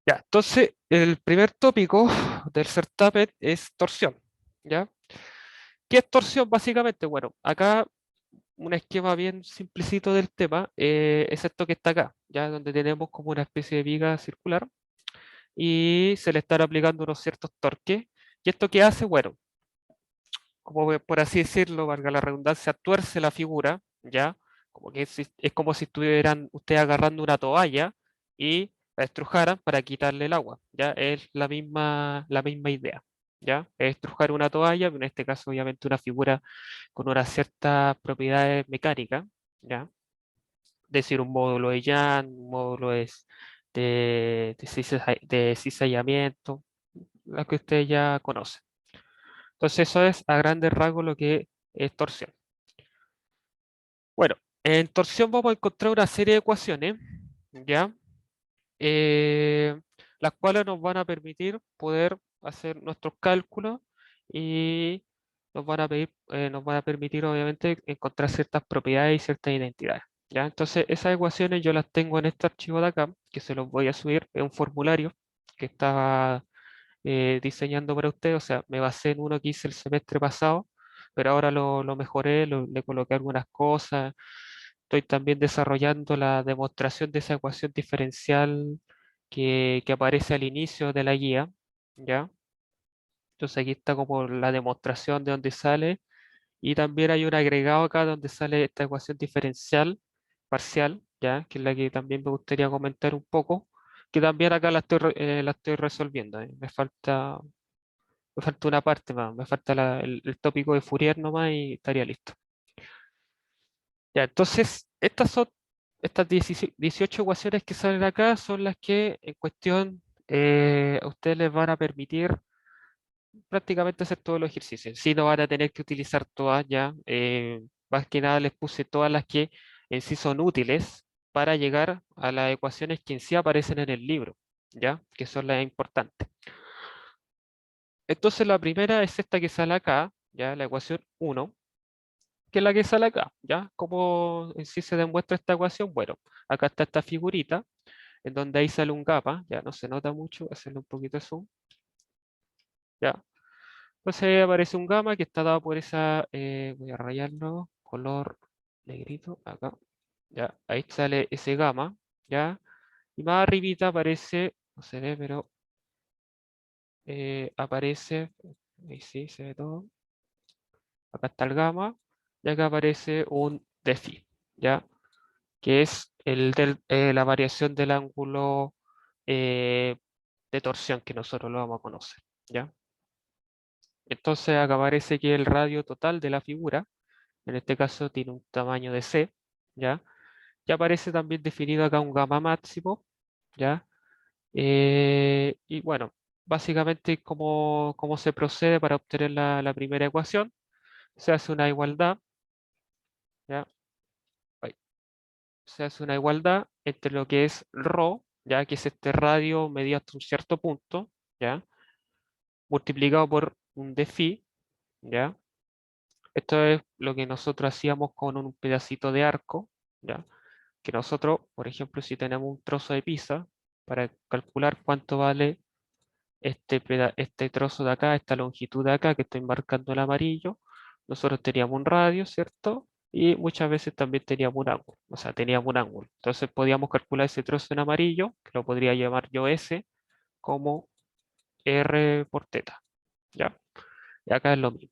Ya, entonces, el primer tópico del certamen es torsión, ¿ya? ¿Qué es torsión básicamente? Bueno, acá un esquema bien simplecito del tema es esto que está acá, ¿ya? Donde tenemos como una especie de viga circular y se le están aplicando unos ciertos torques. ¿Y esto qué hace? Bueno, como por así decirlo, valga la redundancia, tuerce la figura, ¿ya? Como que es como si estuvieran ustedes agarrando una toalla y la estrujaran para quitarle el agua, ¿ya? Es la misma idea, ¿ya? Es estrujar una toalla, en este caso obviamente una figura con unas ciertas propiedades mecánicas, ¿ya? Es decir, un módulo de Young, un módulo de cizallamiento, la que ustedes ya conocen. Entonces eso es a grandes rasgos lo que es torsión. Bueno, en torsión vamos a encontrar una serie de ecuaciones, ¿ya? Eh, las cuales nos van a permitir poder hacer nuestros cálculos y nos van a permitir obviamente encontrar ciertas propiedades y ciertas identidades, ¿ya? Entonces esas ecuaciones yo las tengo en este archivo de acá, que se los voy a subir, en un formulario que estaba diseñando para usted, o sea, me basé en uno que hice el semestre pasado, pero ahora lo mejoré, le coloqué algunas cosas. Estoy también desarrollando la demostración de esa ecuación diferencial que aparece al inicio de la guía, ¿ya? Entonces aquí está como la demostración de dónde sale y también hay un agregado acá donde sale esta ecuación diferencial parcial, ¿ya? Que es la que también me gustaría comentar un poco, que también acá la estoy resolviendo. Me falta una parte más, me falta el tópico de Fourier nomás y estaría listo. Ya, entonces, estas 18 ecuaciones que salen acá son las que en cuestión a ustedes les van a permitir prácticamente hacer todos los ejercicios. Si no van a tener que utilizar todas ya, más que nada les puse todas las que en sí son útiles para llegar a las ecuaciones que en sí aparecen en el libro, ya, que son las importantes. Entonces la primera es esta que sale acá, ya, la ecuación 1 que es la que sale acá, ¿ya? ¿Cómo en sí se demuestra esta ecuación? Bueno, acá está esta figurita, en donde ahí sale un gamma, ya no se nota mucho, voy a hacerle un poquito de zoom, ¿ya? Entonces aparece un gamma que está dado por esa, voy a rayarlo, color negrito, acá, ¿ya? Ahí sale ese gamma, ¿ya? Y más arribita aparece, no se ve, pero aparece, ahí sí, se ve todo, acá está el gamma, y acá aparece un defi, ¿ya? Que es la variación del ángulo eh, de torsión que nosotros lo vamos a conocer, ¿ya? Entonces acá aparece que el radio total de la figura, en este caso tiene un tamaño de C, ¿ya? Y aparece también definido acá un gamma máximo, ¿ya? Y bueno, básicamente cómo se procede para obtener la primera ecuación, se hace una igualdad, ¿ya? Ay, se hace una igualdad entre lo que es ρ, ya que es este radio medido hasta un cierto punto, ya, multiplicado por un de phi, ya. Esto es lo que nosotros hacíamos con un pedacito de arco, ya, que nosotros, por ejemplo, si tenemos un trozo de pizza, para calcular cuánto vale este trozo de acá, esta longitud de acá que estoy marcando en amarillo, nosotros teníamos un radio, ¿cierto? Y muchas veces también teníamos un ángulo, o sea, teníamos un ángulo. Entonces podíamos calcular ese trozo en amarillo, que lo podría llamar yo S, como R por teta, ¿ya? Y acá es lo mismo.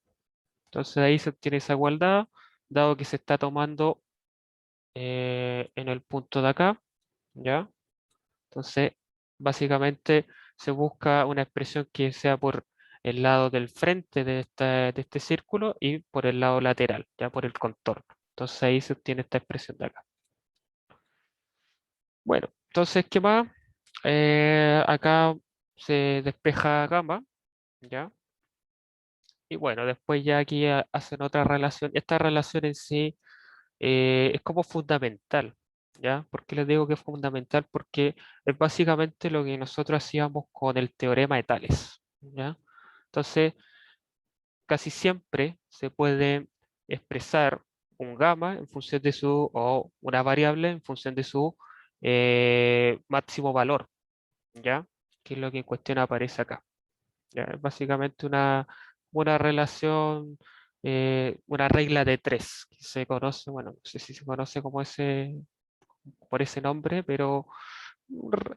Entonces ahí se obtiene esa igualdad, dado que se está tomando en el punto de acá, ¿ya? Entonces, básicamente se busca una expresión que sea por el lado del frente de este círculo y por el lado lateral, ya por el contorno. Entonces ahí se obtiene esta expresión de acá. Bueno, entonces, ¿qué más? Acá se despeja gamma, ¿ya? Y bueno, después ya aquí hacen otra relación. Esta relación en sí es como fundamental, ¿ya? ¿Por qué les digo que es fundamental? Porque es básicamente lo que nosotros hacíamos con el teorema de Tales, ¿ya? Entonces, casi siempre se puede expresar un gamma en función de o una variable en función de su máximo valor, ¿ya? que es lo que en cuestión aparece acá. ¿Ya? Es básicamente una relación, una regla de tres, que se conoce, bueno, no sé si se conoce como por ese nombre, pero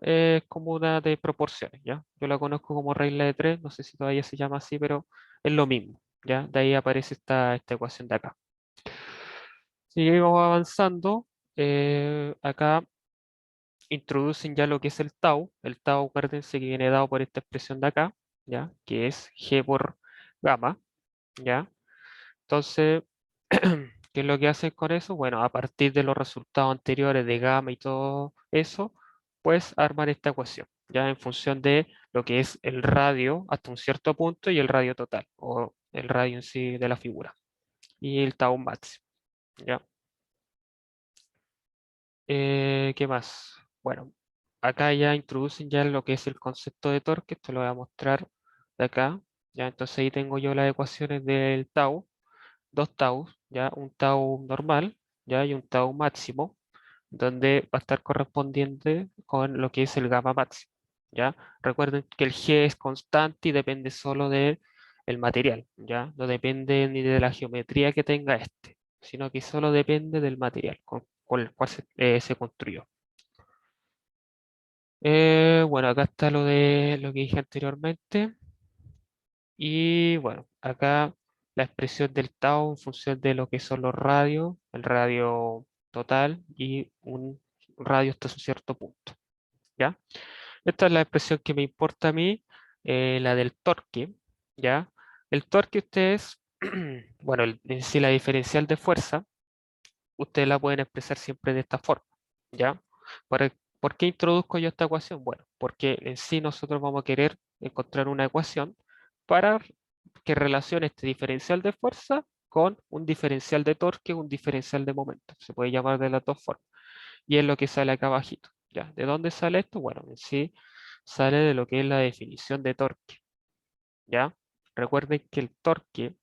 es como una de proporciones, ¿ya? Yo la conozco como regla de tres, no sé si todavía se llama así, pero es lo mismo, ¿ya? De ahí aparece esta ecuación de acá. Seguimos avanzando. Acá introducen ya lo que es el tau. El tau, acuérdense que viene dado por esta expresión de acá, ¿ya? Que es G por gamma, ¿ya? Entonces, ¿qué es lo que hacen con eso? Bueno, a partir de los resultados anteriores de gamma y todo eso, pues armar esta ecuación, ya en función de lo que es el radio hasta un cierto punto y el radio total, o el radio en sí de la figura, y el tau máximo, ¿ya? ¿Qué más? Bueno, acá ya introducen ya lo que es el concepto de torque, esto lo voy a mostrar de acá, ya, entonces ahí tengo yo las ecuaciones del tau, dos tau, ya, un tau normal, ya, y un tau máximo, donde va a estar correspondiente con lo que es el gamma máximo, ya. Recuerden que el G es constante y depende solo del material, ya, no depende ni de la geometría que tenga este, sino que solo depende del material con el cual se construyó. Bueno, acá está lo de lo que dije anteriormente. Y bueno, acá la expresión del tau en función de lo que son los radios, el radio total y un radio hasta un cierto punto, ¿ya? Esta es la expresión que me importa a mí, la del torque, ¿ya? El torque ustedes, bueno, en sí la diferencial de fuerza, ustedes la pueden expresar siempre de esta forma, ¿ya? ¿Por qué introduzco yo esta ecuación? Bueno, porque en sí nosotros vamos a querer encontrar una ecuación para que relacione este diferencial de fuerza con un diferencial de torque, un diferencial de momento. Se puede llamar de las dos formas. Y es lo que sale acá abajito, ¿ya? ¿De dónde sale esto? Bueno, en sí sale de lo que es la definición de torque, ¿ya? Recuerden que el torque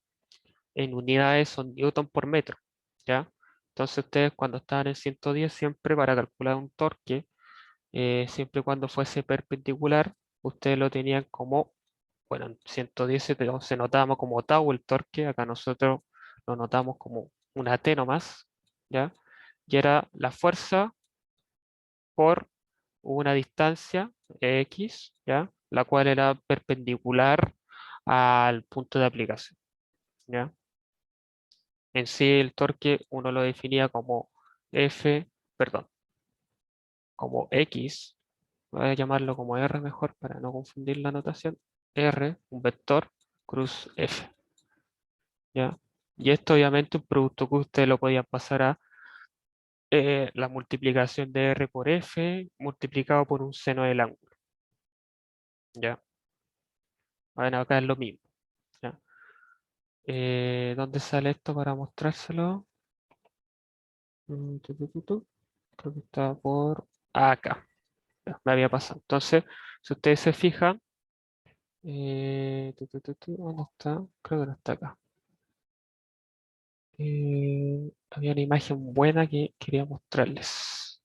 en unidades son newton por metro, ¿ya? Entonces ustedes cuando estaban en 110 siempre para calcular un torque, siempre y cuando fuese perpendicular, ustedes lo tenían como, bueno, en 110 se notaba como tau el torque, acá nosotros lo notamos como una T nomás, ¿ya? Y era la fuerza por una distancia X, ¿ya? La cual era perpendicular al punto de aplicación, ¿ya? En sí el torque uno lo definía como F, perdón, como X, voy a llamarlo como R mejor para no confundir la notación, R, un vector, cruz F, ¿ya? Y esto obviamente un producto que usted lo podía pasar a la multiplicación de R por F multiplicado por un seno del ángulo, ¿ya? Bueno, acá es lo mismo, ¿ya? ¿Dónde sale esto para mostrárselo? Creo que está por acá. Ya, me había pasado. Entonces, si ustedes se fijan, ¿dónde está? Creo que no está acá. Había una imagen buena que quería mostrarles.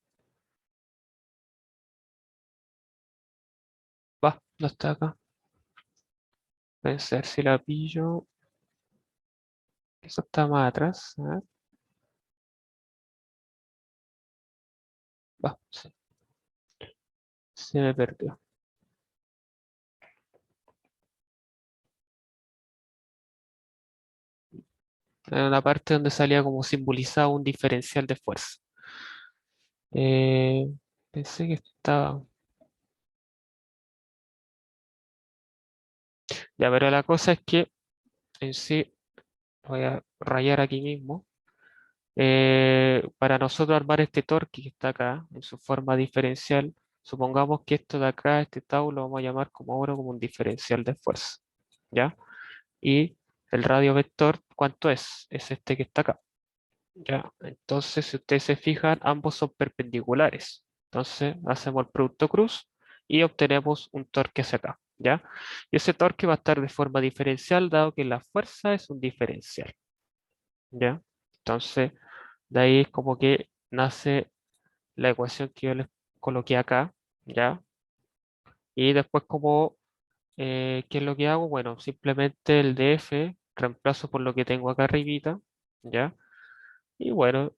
Va, no está acá. Pensar si la pillo. Eso está más atrás. A ver, va, sí, se me perdió. En una parte donde salía como simbolizado un diferencial de fuerza. Eh, Pensé que estaba. Ya, pero la cosa es que en sí, voy a rayar aquí mismo. Para nosotros armar este torque que está acá en su forma diferencial, supongamos que esto de acá, este tau, lo vamos a llamar como ahora como un diferencial de fuerza, ¿ya? Y el radio vector, ¿cuánto es? Es este que está acá, ¿ya? Entonces, si ustedes se fijan, ambos son perpendiculares. Entonces, hacemos el producto cruz y obtenemos un torque hacia acá, ¿ya? Y ese torque va a estar de forma diferencial, dado que la fuerza es un diferencial, ¿ya? Entonces, de ahí es como que nace la ecuación que yo les coloqué acá, ¿ya? Y después como, ¿qué es lo que hago? Bueno, simplemente el df reemplazo por lo que tengo acá arribita, ¿ya? Y bueno,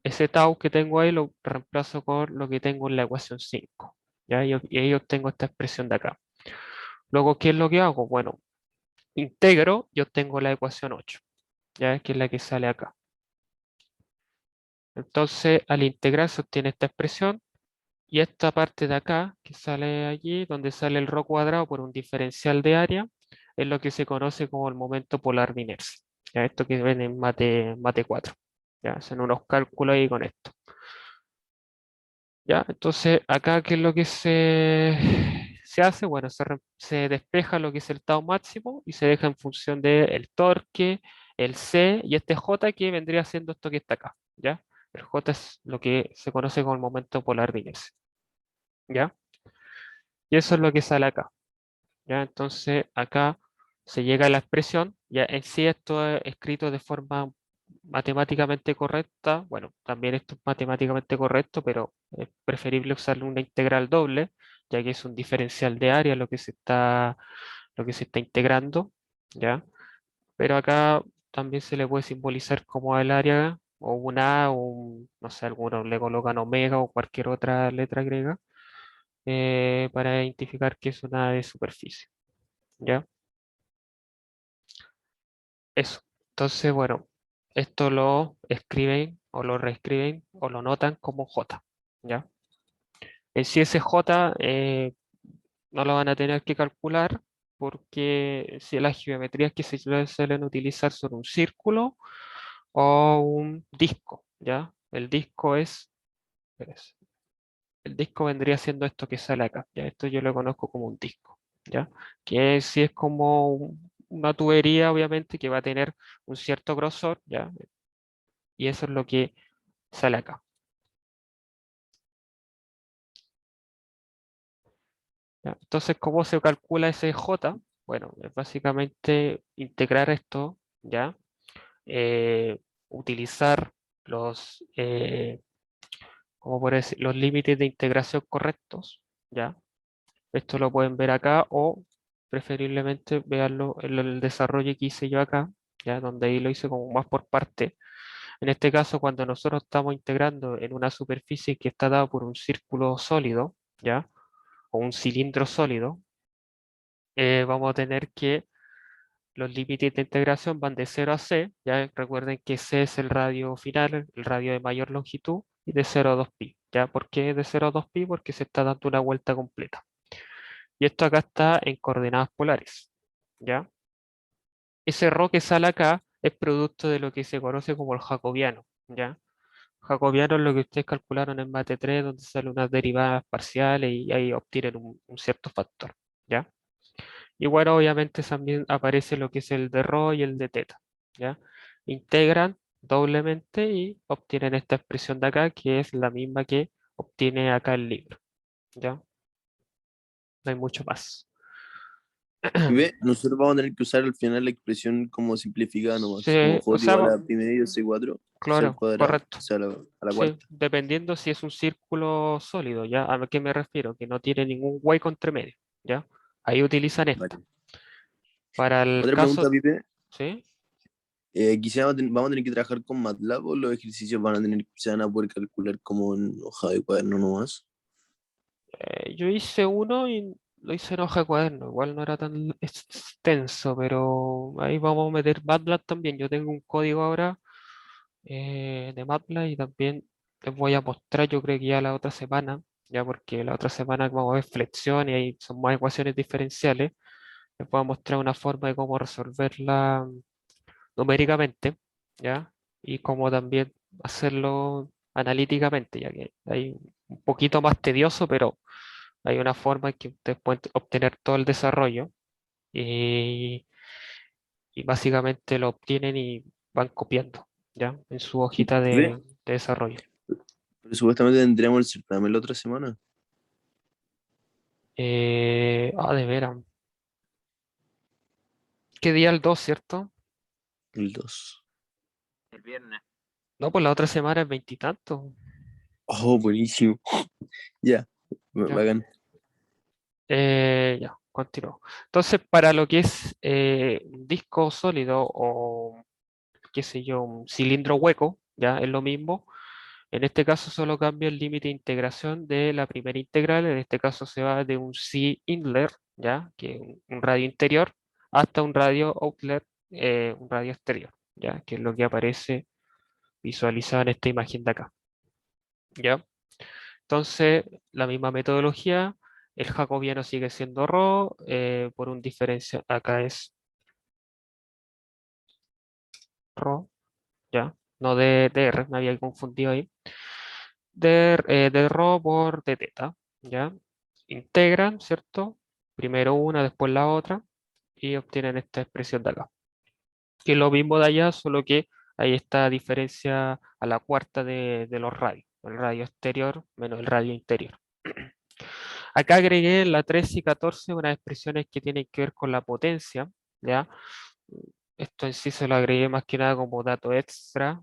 ese tau que tengo ahí lo reemplazo con lo que tengo en la ecuación 5, ¿ya? Y ahí obtengo esta expresión de acá. Luego, ¿qué es lo que hago? Bueno, integro y obtengo la ecuación 8, ¿ya? Que es la que sale acá. Entonces, al integrar se obtiene esta expresión y esta parte de acá, que sale allí, donde sale el ρ cuadrado por un diferencial de área, es lo que se conoce como el momento polar de inercia. ¿Ya? Esto que ven en mate 4. ¿Ya? Hacen unos cálculos ahí con esto. ¿Ya? Entonces, acá, ¿qué es lo que se hace? Bueno, se despeja lo que es el tau máximo y se deja en función del torque, el C y este J que vendría siendo esto que está acá. ¿Ya? El J es lo que se conoce como el momento polar de inercia. ¿Ya? Y eso es lo que sale acá. ¿Ya? Entonces, acá se llega a la expresión, ya en sí esto es escrito de forma matemáticamente correcta, bueno, también esto es matemáticamente correcto, pero es preferible usar una integral doble, ya que es un diferencial de área lo que se está integrando, ¿ya? Pero acá también se le puede simbolizar como el área, o un A, o no sé, algunos le colocan omega o cualquier otra letra griega, para identificar que es una de superficie, ¿ya? Eso. Entonces, bueno, esto lo escriben o lo reescriben o lo notan como J, ¿ya? En sí ese J no lo van a tener que calcular porque si las geometrías que se suelen utilizar son un círculo o un disco, ¿ya? Espérese, el disco vendría siendo esto que sale acá, ¿ya? Esto yo lo conozco como un disco, ¿ya? Que sí es como una tubería, obviamente, que va a tener un cierto grosor, ¿ya? Y eso es lo que sale acá. ¿Ya? Entonces, ¿cómo se calcula ese J? Bueno, es básicamente integrar esto, ¿ya? Utilizar los, ¿cómo puedo decir? Los límites de integración correctos, ¿ya? Esto lo pueden ver acá o preferiblemente veanlo en el desarrollo que hice yo acá, ¿ya? Donde ahí lo hice como más por parte. En este caso, cuando nosotros estamos integrando en una superficie que está dada por un círculo sólido, ¿ya? O un cilindro sólido, vamos a tener que los límites de integración van de 0 a c, ya recuerden que c es el radio final, el radio de mayor longitud, y de 0 a 2pi. ¿Ya? ¿Por qué de 0 a 2pi? Porque se está dando una vuelta completa. Y esto acá está en coordenadas polares. ¿Ya? Ese ρ que sale acá es producto de lo que se conoce como el jacobiano. ¿Ya? Jacobiano es lo que ustedes calcularon en mate 3, donde salen unas derivadas parciales y ahí obtienen un cierto factor. ¿Ya? Y bueno, obviamente también aparece lo que es el de ρ y el de teta, ¿ya? Integran doblemente y obtienen esta expresión de acá, que es la misma que obtiene acá el libro, ¿ya? No hay mucho más. Y ve, nosotros vamos a tener que usar al final la expresión como simplificada nomás, como Sí, o j sea, igual a pi medio c cuatro, c al claro, cuadrado, o correcto. sea, a la Sí, cuarta. dependiendo si es un círculo sólido, ¿ya? ¿A qué me refiero? Que no tiene ningún hueco entre medio, ¿ya? Ahí utilizan esto. Vale. Para el Otra pregunta, caso, Pipe. ¿sí? Quizá vamos a tener que trabajar con MATLAB o los ejercicios se van a poder calcular como en hoja de cuaderno nomás. Yo hice uno y lo hice en hoja de cuaderno, igual no era tan extenso, pero ahí vamos a meter MATLAB también. Yo tengo un código ahora de MATLAB y también les voy a mostrar, yo creo que ya la otra semana, ya porque la otra semana vamos a ver flexión y ahí son más ecuaciones diferenciales. Les voy a mostrar una forma de cómo resolverla numéricamente, ¿ya? Y cómo también hacerlo analíticamente, ya que hay un poquito más tedioso, pero hay una forma en que ustedes pueden obtener todo el desarrollo y, y básicamente lo obtienen y van copiando, ¿ya? En su hojita Pipe, de desarrollo. pero supuestamente tendríamos el certamen la otra semana, De veras. ¿Qué día el 2, cierto? el 2. No, pues la otra semana es veintitantos. Oh, buenísimo. Ya, Ya. bacán. Ya, continúo. Entonces, para lo que es un disco sólido o, qué sé yo, un cilindro hueco, ya es lo mismo. En este caso solo cambia el límite de integración de la primera integral. En este caso se va de un C-inlet, ya, que es un radio interior, hasta un radio outlet, un radio exterior, ya, que es lo que aparece visualizado en esta imagen de acá. ¿Ya? Entonces, la misma metodología, el jacobiano sigue siendo ρ, por un diferencial, acá es ρ, ¿ya? No de r, me había confundido ahí. De ρ por de teta, ¿ya? Integran, ¿cierto? Primero una, después la otra, y obtienen esta expresión de acá. Que es lo mismo de allá, solo que hay esta diferencia a la cuarta de los radios. El radio exterior menos el radio interior. Acá agregué en la 13 y 14 unas expresiones que tienen que ver con la potencia, ¿ya? Esto en sí se lo agregué más que nada como dato extra,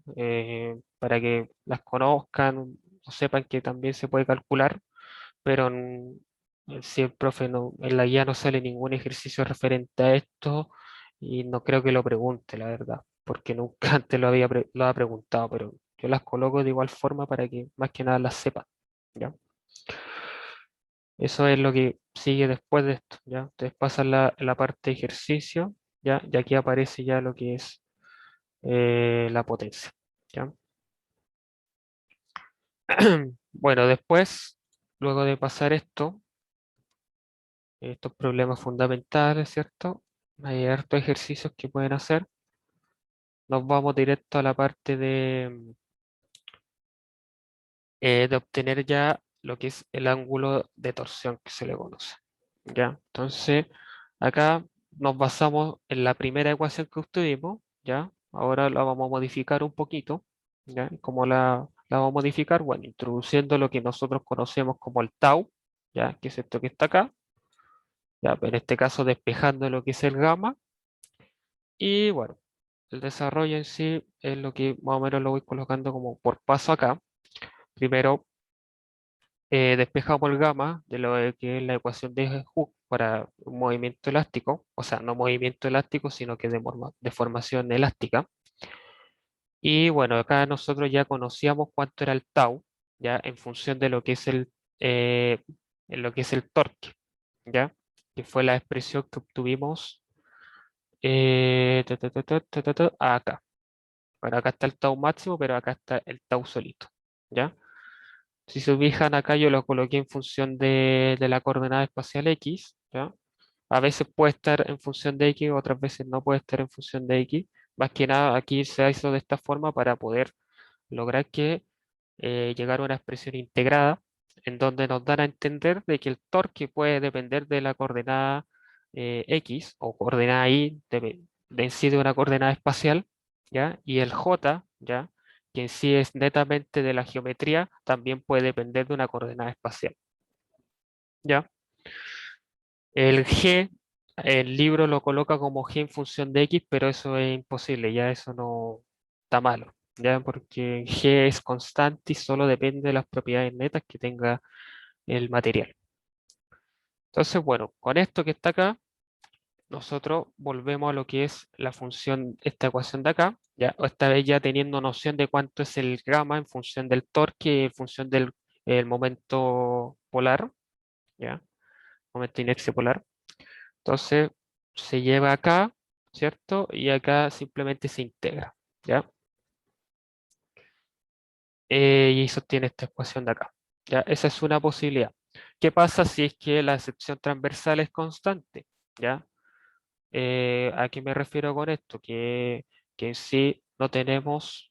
para que las conozcan o sepan que también se puede calcular, pero en sí el profe no, en la guía no sale ningún ejercicio referente a esto y no creo que lo pregunte, la verdad, porque nunca antes lo ha preguntado, pero yo las coloco de igual forma para que más que nada las sepan, ¿ya? Eso es lo que sigue después de esto, ¿ya? Entonces pasa la parte de ejercicio, ¿ya? Y aquí aparece ya lo que es la potencia, ¿ya? Bueno, después, luego de pasar esto, estos problemas fundamentales, ¿cierto? Hay hartos ejercicios que pueden hacer. Nos vamos directo a la parte de obtener ya lo que es el ángulo de torsión que se le conoce, ¿ya? Entonces, acá nos basamos en la primera ecuación que obtuvimos, ¿ya? Ahora la vamos a modificar un poquito, ¿ya? ¿Y cómo la vamos a modificar? Bueno, introduciendo lo que nosotros conocemos como el tau, ¿ya? Que es esto que está acá, ¿ya? En este caso despejando lo que es el gamma, y bueno, el desarrollo en sí es lo que más o menos lo voy colocando como por paso acá. Primero, despejamos el gamma de lo que es la ecuación de Hooke para un movimiento elástico, o sea, no movimiento elástico, sino que deformación elástica. Y bueno, acá nosotros ya conocíamos cuánto era el tau, ya en función de lo que es en lo que es el torque, ya, que fue la expresión que obtuvimos acá. Bueno, acá está el tau máximo, pero acá está el tau solito, ¿ya? Si se fijan acá, yo lo coloqué en función de la coordenada espacial X, ¿ya? A veces puede estar en función de X, otras veces no puede estar en función de X. Más que nada, aquí se hizo de esta forma para poder lograr que llegar a una expresión integrada, en donde nos dan a entender de que el torque puede depender de la coordenada X o coordenada Y, de en sí de una coordenada espacial, ¿ya? Y el J, ¿ya? Que en sí es netamente de la geometría, también puede depender de una coordenada espacial, ¿ya? El G, el libro lo coloca como G en función de X, pero eso es imposible, ya eso no está malo, ya porque G es constante y solo depende de las propiedades netas que tenga el material. Entonces, bueno, con esto que está acá, nosotros volvemos a lo que es la función, esta ecuación de acá, ya, esta vez ya teniendo noción de cuánto es el gamma en función del torque, en función del el momento polar, ya, momento de inercia polar. Entonces se lleva acá, ¿cierto? Y acá simplemente se integra, ¿ya? Y sostiene esta ecuación de acá, ¿ya? Esa es una posibilidad. ¿Qué pasa si es que la sección transversal es constante? ¿Ya? ¿A qué me refiero con esto? Que en sí no tenemos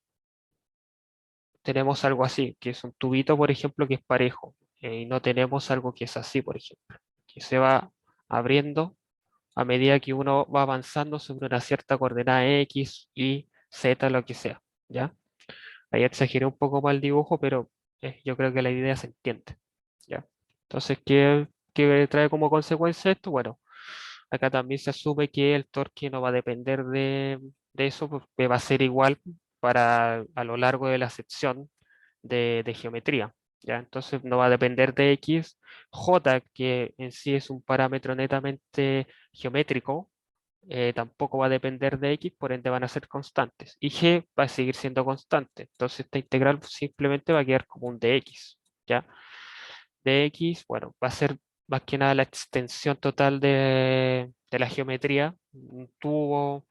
algo así, que es un tubito, por ejemplo, que es parejo, y no tenemos algo que es así, por ejemplo, que se va abriendo a medida que uno va avanzando sobre una cierta coordenada X, Y, Z, lo que sea, ¿ya? Ahí exageré un poco más el dibujo, pero yo creo que la idea se entiende, ¿ya? Entonces, ¿qué trae como consecuencia esto? Bueno, acá también se asume que el torque no va a depender de eso, porque va a ser igual para a lo largo de la sección de geometría, ¿ya? Entonces no va a depender de X. J, que en sí es un parámetro netamente geométrico, tampoco va a depender de X, por ende van a ser constantes. Y G va a seguir siendo constante. Entonces esta integral simplemente va a quedar como un dx, ¿ya? Dx, bueno, va a ser más que nada la extensión total de la geometría, un tubo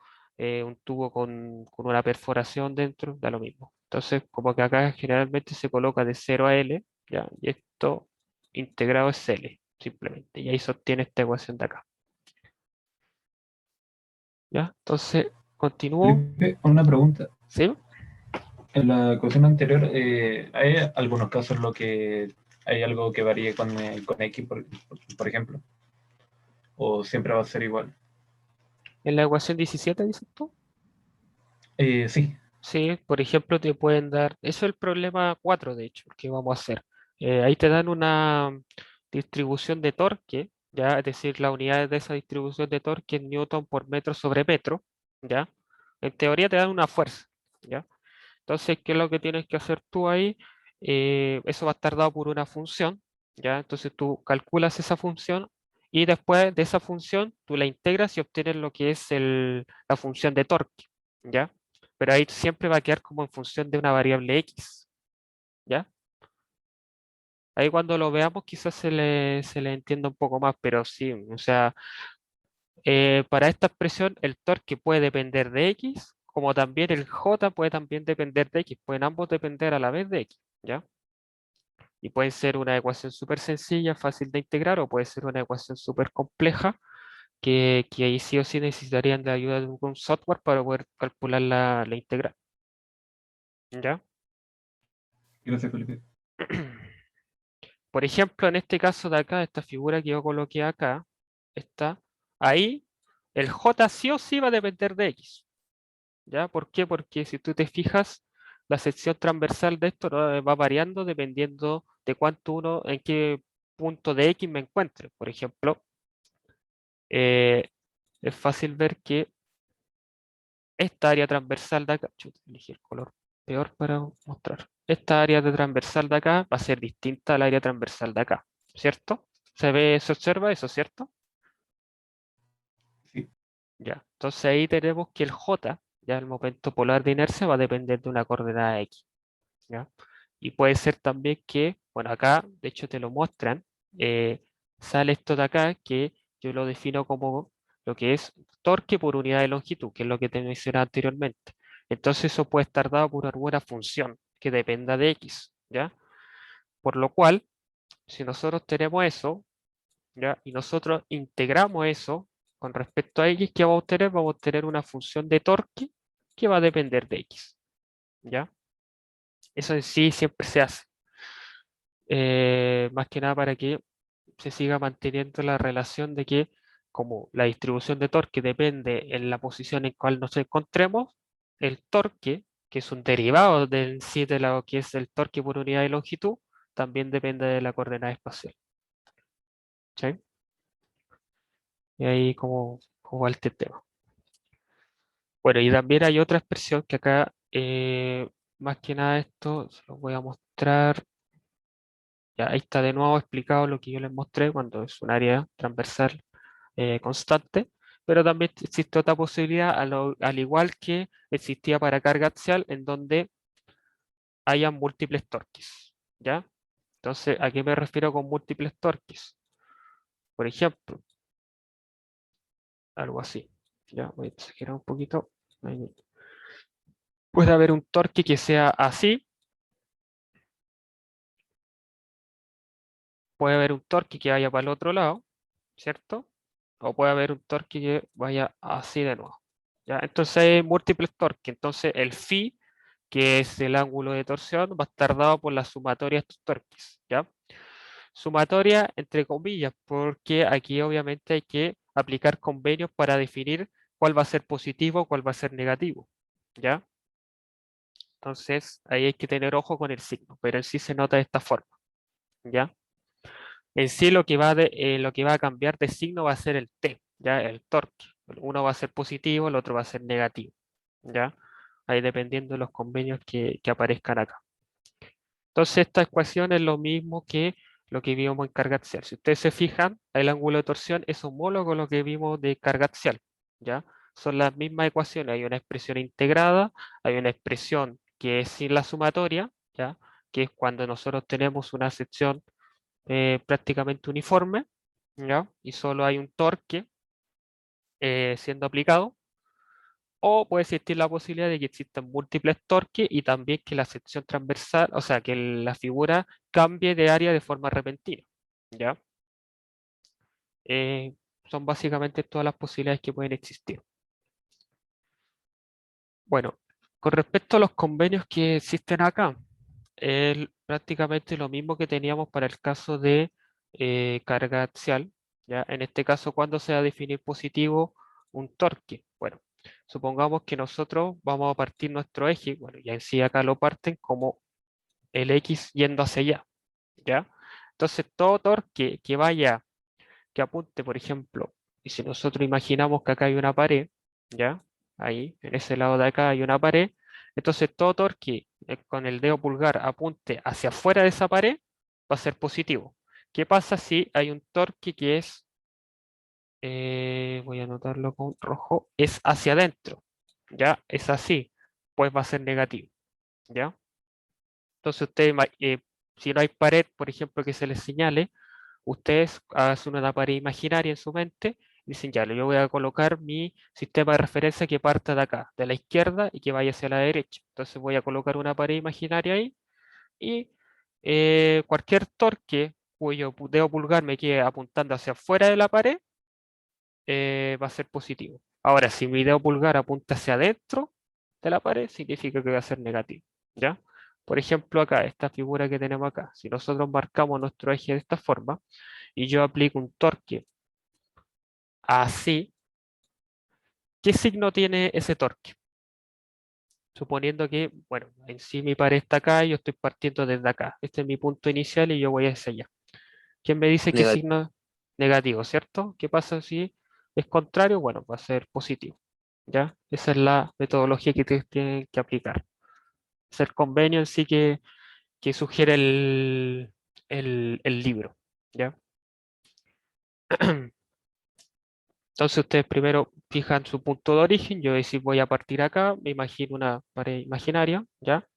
con una perforación dentro, da lo mismo. Entonces, como que acá generalmente se coloca de 0 a L, ¿ya? Y esto integrado es L, simplemente. Y ahí se obtiene esta ecuación de acá, ¿ya? Entonces, continúo, Felipe, una pregunta. ¿sí? En la ecuación anterior, ¿hay algunos casos en los que hay algo que varíe con X, por ejemplo? ¿O siempre va a ser igual? En la ecuación 17, dices tú. Sí, Sí, por ejemplo, te pueden dar, eso es el problema 4 de hecho, que vamos a hacer. Ahí te dan una distribución de torque, ¿ya? Es decir, la unidad de esa distribución de torque es newton por metro sobre metro, ¿ya? En teoría te dan una fuerza, ¿ya? Entonces, ¿qué es lo que tienes que hacer tú ahí? Eso va a estar dado por una función, ¿ya? Entonces tú calculas esa función y después de esa función tú la integras y obtienes lo que es la función de torque, ¿ya? Pero ahí siempre va a quedar como en función de una variable x, ¿ya? Ahí cuando lo veamos quizás se le entienda un poco más, pero sí, o sea, para esta expresión el torque puede depender de x, como también el j puede también depender de x, pueden ambos depender a la vez de x, ¿ya? Y puede ser una ecuación súper sencilla, fácil de integrar, o puede ser una ecuación súper compleja, que ahí sí o sí necesitarían de ayuda de un software para poder calcular la integral, ¿ya? gracias, Felipe. Por ejemplo, en este caso de acá, esta figura que yo coloqué acá, está ahí, el j sí o sí va a depender de x, ¿ya? ¿Por qué? Porque si tú te fijas, la sección transversal de esto, ¿no? Va variando dependiendo de cuánto uno, en qué punto de x me encuentre. Por ejemplo, eh, es fácil ver que esta área transversal de acá, chuta, elegí el color peor para mostrar. Esta área de transversal de acá va a ser distinta al área transversal de acá, ¿cierto? Se observa eso, ¿cierto? Sí, Ya. Entonces ahí tenemos que el J, ya el momento polar de inercia, va a depender de una coordenada X, ¿ya? Y puede ser también que, bueno, acá, de hecho te lo muestran, eh, sale esto de acá que yo lo defino como lo que es torque por unidad de longitud, que es lo que te mencioné anteriormente. Entonces eso puede estar dado por alguna función que dependa de X, ¿ya? Por lo cual, si nosotros tenemos eso, ¿ya? Y nosotros integramos eso con respecto a X, ¿qué vamos a obtener? Vamos a obtener una función de torque que va a depender de X, ¿ya? Eso en sí siempre se hace. Más que nada para que se siga manteniendo la relación de que como la distribución de torque depende en la posición en cual nos encontremos, el torque, que es un derivado del sí de lo que es el torque por unidad de longitud, también depende de la coordenada espacial. ¿Sí? Y ahí como va este tema. Bueno, y también hay otra expresión que acá, más que nada esto, se lo voy a mostrar. Ya, ahí está de nuevo explicado lo que yo les mostré cuando es un área transversal constante, pero también existe otra posibilidad, al igual que existía para carga axial, en donde haya múltiples torques, ¿ya? Entonces, ¿a qué me refiero con múltiples torques? Por ejemplo, algo así, ¿ya? Voy a exagerar un poquito. Ahí. Puede haber un torque que sea así, puede haber un torque que vaya para el otro lado, ¿cierto? O puede haber un torque que vaya así de nuevo, ¿ya? Entonces hay múltiples torques. Entonces el phi, que es el ángulo de torsión, va a estar dado por la sumatoria de estos torques, ¿ya? Sumatoria entre comillas, porque aquí obviamente hay que aplicar convenios para definir cuál va a ser positivo, cuál va a ser negativo, ¿ya? Entonces ahí hay que tener ojo con el signo, pero en sí se nota de esta forma, ¿ya? En sí lo que va a cambiar de signo va a ser el T, ¿ya? El torque. Uno va a ser positivo, el otro va a ser negativo, ¿ya? Ahí dependiendo de los convenios que aparezcan acá. Entonces esta ecuación es lo mismo que lo que vimos en carga axial. Si ustedes se fijan, el ángulo de torsión es homólogo a lo que vimos de carga axial, ¿ya? Son las mismas ecuaciones. Hay una expresión integrada, hay una expresión que es sin la sumatoria, ¿ya? Que es cuando nosotros tenemos una sección prácticamente uniforme, ¿ya? Y solo hay un torque siendo aplicado. O puede existir la posibilidad de que existan múltiples torques y también que la sección transversal, o sea, que la figura cambie de área de forma repentina, ¿ya? Eh, Son básicamente todas las posibilidades que pueden existir. Bueno, con respecto a los convenios que existen acá, es prácticamente lo mismo que teníamos para el caso de carga axial, ¿ya? En este caso, ¿cuándo se va a definir positivo un torque? Bueno, supongamos que nosotros vamos a partir nuestro eje, bueno, ya en sí acá lo parten como el X yendo hacia allá, ¿ya? Entonces, todo torque que vaya, que apunte, por ejemplo, y si nosotros imaginamos que acá hay una pared, ¿ya? Ahí, en ese lado de acá hay una pared, entonces todo torque con el dedo pulgar apunte hacia afuera de esa pared va a ser positivo. ¿Qué pasa si hay un torque que es, voy a anotarlo con rojo, es hacia adentro? ¿Ya? Es así, pues va a ser negativo, ¿ya? Entonces ustedes, si no hay pared, por ejemplo, que se les señale, ustedes hacen una pared imaginaria en su mente y dicen, ya, yo voy a colocar mi sistema de referencia que parta de acá, de la izquierda y que vaya hacia la derecha. Entonces voy a colocar una pared imaginaria ahí y cualquier torque cuyo dedo pulgar me quede apuntando hacia afuera de la pared va a ser positivo. Ahora, si mi dedo pulgar apunta hacia adentro de la pared, significa que va a ser negativo, ¿ya? Por ejemplo, acá, esta figura que tenemos acá, si nosotros marcamos nuestro eje de esta forma y yo aplico un torque así, ¿qué signo tiene ese torque? Suponiendo que, bueno, en sí mi pared está acá y yo estoy partiendo desde acá. Este es mi punto inicial y yo voy hacia allá. ¿Quién me dice qué Negativo. signo? Negativo, ¿cierto? ¿Qué pasa si es contrario? Bueno, va a ser positivo. ¿Ya? Esa es la metodología que tienen que aplicar. Es el convenio en sí que sugiere el libro. ¿Ya? Entonces ustedes primero fijan su punto de origen. Yo decir voy a partir acá, me imagino una pared imaginaria, ¿ya?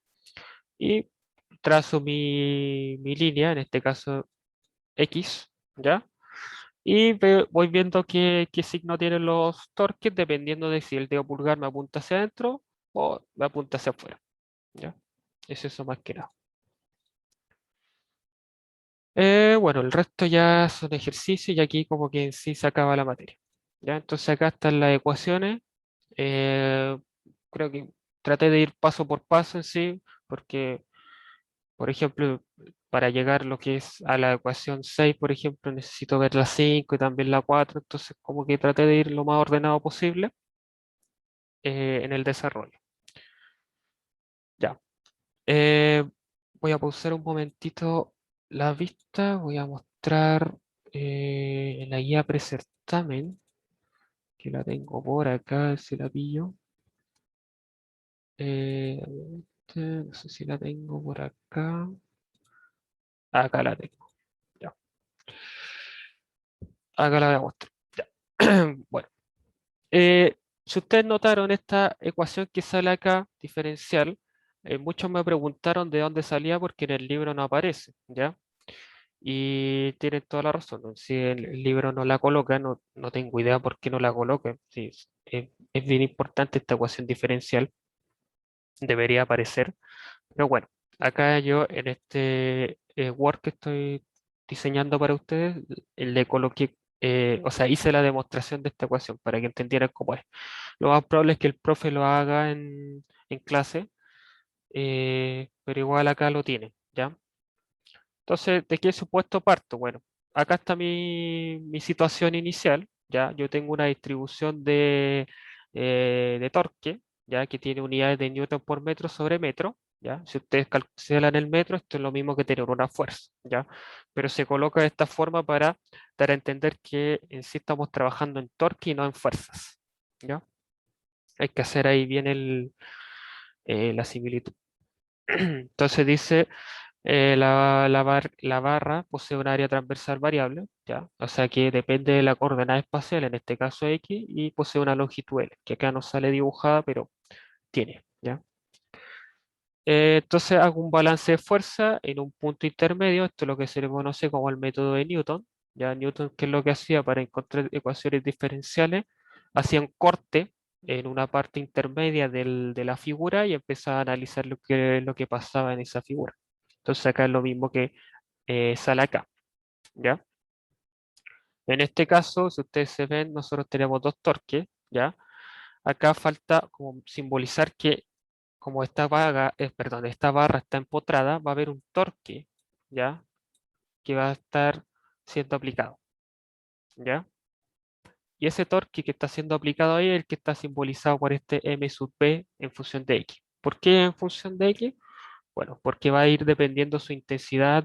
Y trazo mi línea, en este caso X, ¿ya? Y voy viendo qué signo tienen los torques dependiendo de si el dedo pulgar me apunta hacia adentro o me apunta hacia afuera. ¿Ya? Es eso más que nada. Bueno, el resto ya son ejercicios y aquí como que en sí se acaba la materia. ¿Ya? Entonces acá están las ecuaciones. Eh, Creo que traté de ir paso por paso en sí, porque, por ejemplo, para llegar lo que es a la ecuación 6 por ejemplo, necesito ver la 5 y también la 4 entonces como que traté de ir lo más ordenado posible en el desarrollo. Ya. Eh, Voy a pausar un momentito la vista, voy a mostrar la guía precertamen, que la tengo por acá, si la pillo. No sé si la tengo por acá. Acá la tengo. Ya. Acá la voy a mostrar. Ya. Bueno, si ustedes notaron esta ecuación que sale acá, diferencial, muchos me preguntaron de dónde salía porque en el libro no aparece, ¿ya? Y tienen toda la razón, ¿no? Si el libro no la coloca, no tengo idea por qué no la coloca. Sí, es bien importante esta ecuación diferencial, debería aparecer. Pero bueno, acá yo en este Word que estoy diseñando para ustedes, le coloqué, o sea, hice la demostración de esta ecuación para que entendieran cómo es. Lo más probable es que el profe lo haga en clase, pero igual acá lo tiene, ¿ya? Entonces, ¿de qué supuesto parto? Bueno, acá está mi situación inicial, ¿ya? Yo tengo una distribución de torque, ¿ya? Que tiene unidades de newton por metro sobre metro, ¿ya? Si ustedes calculan el metro, esto es lo mismo que tener una fuerza, ¿ya? Pero se coloca de esta forma para dar a entender que en sí estamos trabajando en torque y no en fuerzas, ¿ya? Hay que hacer ahí bien la similitud. Entonces dice La barra posee un área transversal variable, ¿ya? O sea que depende de la coordenada espacial, en este caso X, y posee una longitud L, que acá no sale dibujada, pero tiene, ¿ya? Entonces hago un balance de fuerza en un punto intermedio, esto es lo que se le conoce como el método de Newton. Ya Newton, ¿qué es lo que hacía para encontrar ecuaciones diferenciales? Hacía un corte en una parte intermedia de la figura y empezaba a analizar lo que pasaba en esa figura. Entonces acá es lo mismo que sale acá, ¿ya? En este caso, si ustedes se ven, nosotros tenemos dos torques, ¿ya? Acá falta como simbolizar que como esta barra está empotrada, va a haber un torque, ¿ya? Que va a estar siendo aplicado, ¿ya? Y ese torque que está siendo aplicado ahí es el que está simbolizado por este m sub b en función de x. ¿Por qué en función de x? Bueno, porque va a ir dependiendo su intensidad,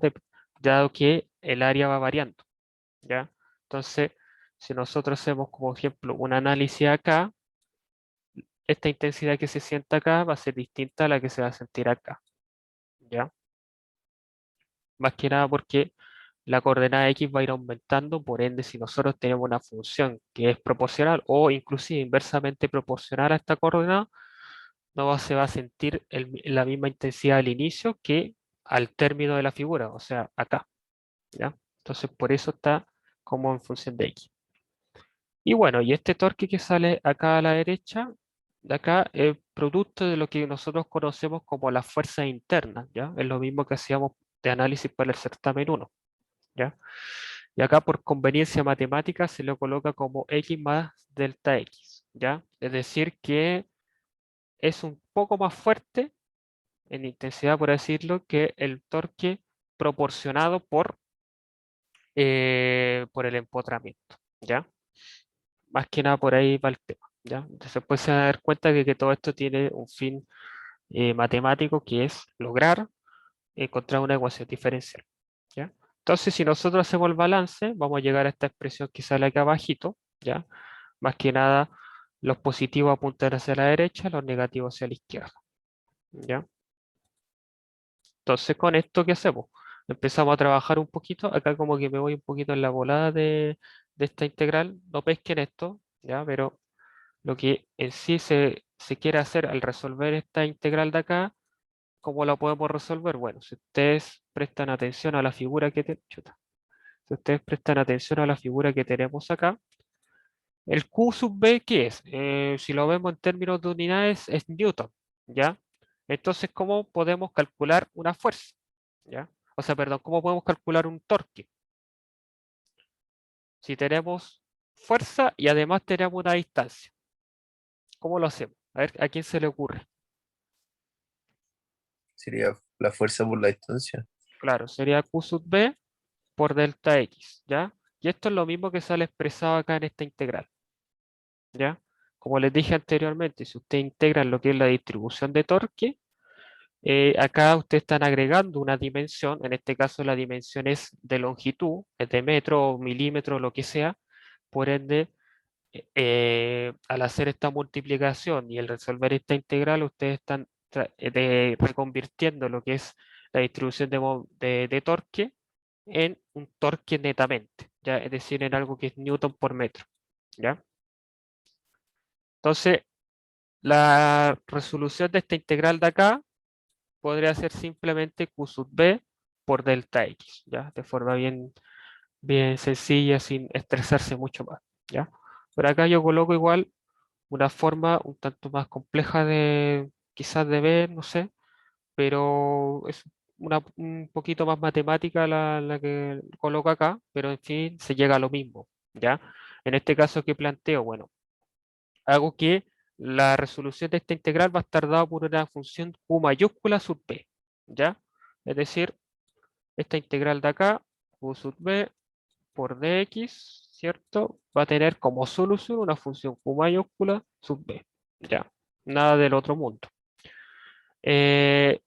dado que el área va variando, ¿ya? Entonces, si nosotros hacemos como ejemplo un análisis acá, esta intensidad que se siente acá va a ser distinta a la que se va a sentir acá, ¿ya? Más que nada porque la coordenada x va a ir aumentando, por ende, si nosotros tenemos una función que es proporcional o inclusive inversamente proporcional a esta coordenada, se va a sentir la misma intensidad al inicio que al término de la figura, o sea, acá, ¿ya? Entonces, por eso está como en función de x. Y bueno, y este torque que sale acá a la derecha, de acá, es producto de lo que nosotros conocemos como las fuerzas internas, ¿ya? Es lo mismo que hacíamos de análisis para el certamen 1, ¿ya? Y acá por conveniencia matemática se lo coloca como x más delta x, ¿ya? Es decir que es un poco más fuerte en intensidad, por decirlo, que el torque proporcionado por el empotramiento, ¿ya? Más que nada por ahí va el tema, ¿ya? Entonces pues se van a dar cuenta que todo esto tiene un fin matemático que es lograr encontrar una ecuación diferencial, ¿ya? Entonces si nosotros hacemos el balance, vamos a llegar a esta expresión que sale acá abajito, ¿ya? Más que nada, los positivos apuntan hacia la derecha, los negativos hacia la izquierda, ¿ya? Entonces, con esto, ¿qué hacemos? Empezamos a trabajar un poquito. Acá como que me voy un poquito en la volada de esta integral. No pesquen esto, ¿ya? Pero lo que en sí se quiere hacer al resolver esta integral de acá, ¿cómo la podemos resolver? Bueno, si ustedes prestan atención a la figura si ustedes prestan atención a la figura que tenemos acá, el Q sub B, ¿qué es? Si lo vemos en términos de unidades, es Newton, ¿ya? Entonces, ¿cómo podemos calcular una fuerza? ¿Ya? O sea, perdón, ¿cómo podemos calcular un torque? Si tenemos fuerza y además tenemos una distancia. ¿Cómo lo hacemos? A ver, ¿a quién se le ocurre? Sería la fuerza por la distancia. Claro, sería Q sub B por delta X, ¿ya? Y esto es lo mismo que sale expresado acá en esta integral, ¿ya? Como les dije anteriormente, si ustedes integran lo que es la distribución de torque, acá ustedes están agregando una dimensión, en este caso la dimensión es de longitud, es de metro o milímetro, lo que sea, por ende, al hacer esta multiplicación y el resolver esta integral, ustedes están reconvirtiendo lo que es la distribución de torque en un torque netamente, ¿ya? Es decir, en algo que es newton por metro, ¿ya? Entonces, la resolución de esta integral de acá podría ser simplemente Q sub B por delta X, ¿ya? De forma bien sencilla, sin estresarse mucho más, ¿ya? Pero acá yo coloco igual una forma un tanto más compleja de, quizás de ver, no sé, pero es un poquito más matemática la que coloco acá, pero en fin, se llega a lo mismo, ¿ya? En este caso que planteo, bueno, hago que la resolución de esta integral va a estar dada por una función Q mayúscula sub B, ¿ya? Es decir, esta integral de acá, Q sub B por dx, ¿cierto? Va a tener como solución una función Q mayúscula sub B, ¿ya? Nada del otro mundo.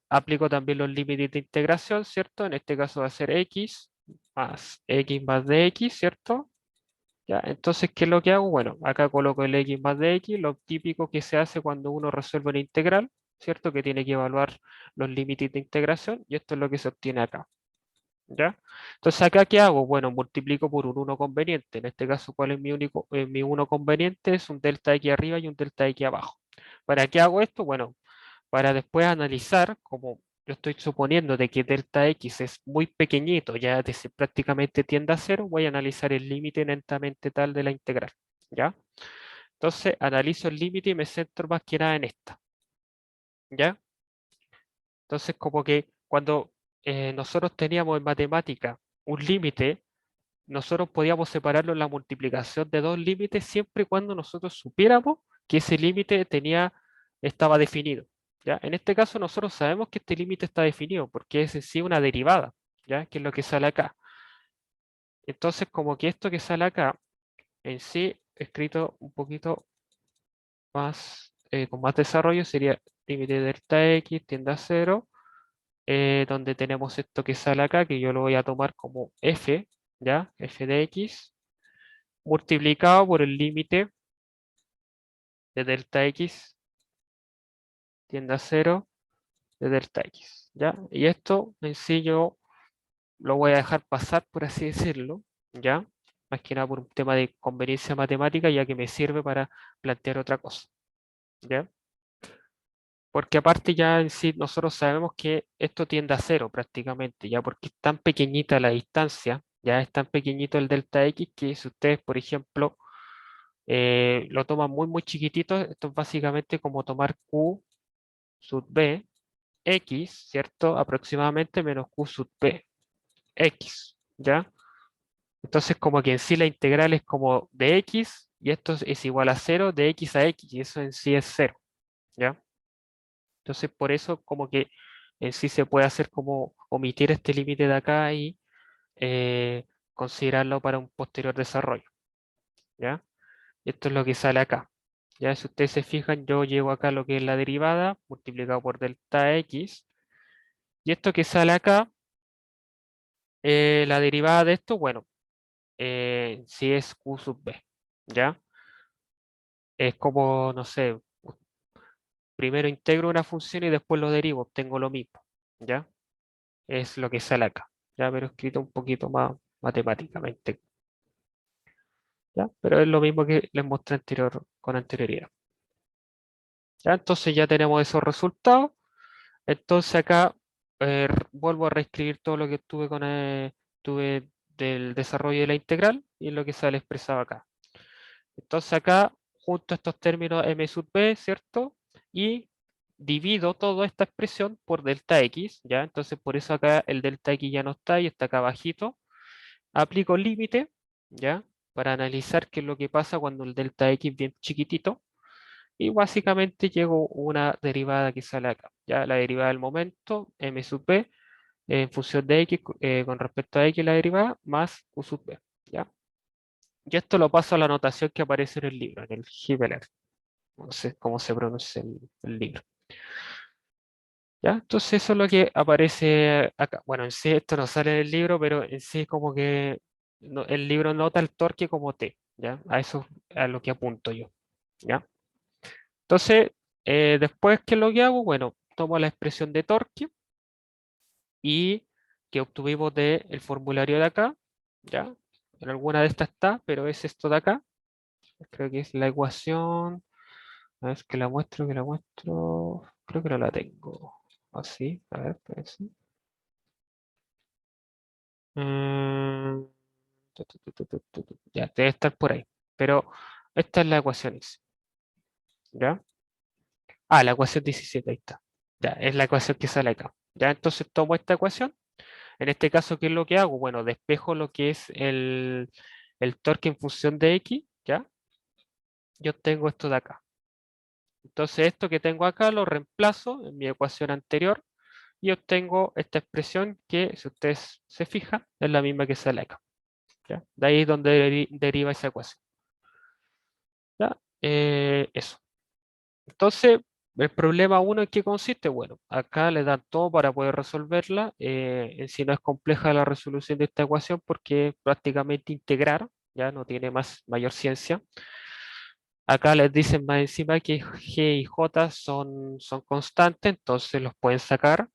Aplico también los límites de integración, ¿cierto? En este caso va a ser x más dx, ¿cierto? ¿Ya? Entonces, ¿qué es lo que hago? Bueno, acá coloco el x más dx, lo típico que se hace cuando uno resuelve una integral, ¿cierto? Que tiene que evaluar los límites de integración y esto es lo que se obtiene acá. ¿Ya? Entonces, ¿acá qué hago? Bueno, multiplico por un 1 conveniente. En este caso, ¿cuál es mi único, mi 1 conveniente? Es un delta X arriba y un delta X abajo. ¿Para qué hago esto? Bueno, para después analizar, como yo estoy suponiendo de que delta X es muy pequeñito, ya prácticamente tiende a cero, voy a analizar el límite netamente tal de la integral. ¿Ya? Entonces, analizo el límite y me centro más que nada en esta. ¿Ya? Entonces, como que cuando nosotros teníamos en matemática un límite, nosotros podíamos separarlo en la multiplicación de dos límites siempre y cuando nosotros supiéramos que ese límite estaba definido. ¿Ya? En este caso nosotros sabemos que este límite está definido porque es en sí una derivada, ¿ya? Que es lo que sale acá. Entonces, como que esto que sale acá, en sí, escrito un poquito más, con más desarrollo, sería límite de delta x tiende a 0, donde tenemos esto que sale acá, que yo lo voy a tomar como f, ¿ya? F de x, multiplicado por el límite de delta x tiende a 0 de delta x, ¿ya? Y esto en sí yo lo voy a dejar pasar, por así decirlo, ¿ya? Más que nada por un tema de conveniencia matemática, ya que me sirve para plantear otra cosa, ¿ya? Porque aparte ya en sí nosotros sabemos que esto tiende a 0 prácticamente, ya porque es tan pequeñita la distancia, ya es tan pequeñito el delta x que si ustedes, por ejemplo, lo toman muy chiquitito, esto es básicamente como tomar q sub b x, ¿cierto? Aproximadamente menos q sub b x, ¿ya? Entonces como que en sí la integral es como de x y esto es igual a 0 de x a x y eso en sí es 0, ¿ya? Entonces por eso como que en sí se puede hacer como omitir este límite de acá y considerarlo para un posterior desarrollo, ¿ya? Esto es lo que sale acá. Ya si ustedes se fijan, yo llevo acá lo que es la derivada multiplicado por delta x y esto que sale acá, la derivada de esto, bueno, si es q sub b, ¿ya? Es como, no sé, primero integro una función y después lo derivo, obtengo lo mismo, ¿ya? Es lo que sale acá, ¿ya? Pero escrito un poquito más matemáticamente, ¿ya? Pero es lo mismo que les mostré con anterioridad, ¿ya? Entonces ya tenemos esos resultados. Entonces acá vuelvo a reescribir todo lo que tuve del desarrollo de la integral y es lo que sale expresado acá. Entonces acá junto estos términos m sub b, ¿cierto? Y divido toda esta expresión por delta x, ¿ya? Entonces por eso acá el delta x ya no está y está acá abajito. Aplico el límite, ¿ya? Para analizar qué es lo que pasa cuando el delta x es bien chiquitito. Y básicamente llego a una derivada que sale acá, ¿ya? La derivada del momento, m sub b, en función de x con respecto a x la derivada, más q sub b, ¿ya? Y esto lo paso a la notación que aparece en el libro, en el Hibeler. No sé cómo se pronuncia el libro. ¿Ya? Entonces eso es lo que aparece acá. Bueno, en sí esto no sale en el libro, pero en sí como que el libro nota el torque como T, ¿ya? A eso es a lo que apunto yo, ¿ya? Entonces, después, ¿qué es lo que hago? Bueno, tomo la expresión de torque y que obtuvimos del formulario de acá, ¿ya? En alguna de estas está, pero es esto de acá. Creo que es la ecuación. A ver, que la muestro. Creo que no la tengo. Así, a ver, espérense. Mm, ya, debe estar por ahí. Pero esta es la ecuación X, ¿ya? Ah, la ecuación 17, ahí está. Ya, es la ecuación que sale acá. Ya, entonces tomo esta ecuación. En este caso, ¿qué es lo que hago? Bueno, despejo lo que es el torque en función de X, ¿ya? Yo tengo esto de acá. Entonces, esto que tengo acá lo reemplazo en mi ecuación anterior y obtengo esta expresión que, si ustedes se fijan, es la misma que sale acá, ¿ya? De ahí es donde deriva esa ecuación, ¿ya? Eso. Entonces, el problema uno, ¿en qué consiste? Bueno, acá le dan todo para poder resolverla. En sí no es compleja la resolución de esta ecuación porque es prácticamente integrar, ya no tiene mayor ciencia. Acá les dicen más encima que G y J son constantes, entonces los pueden sacar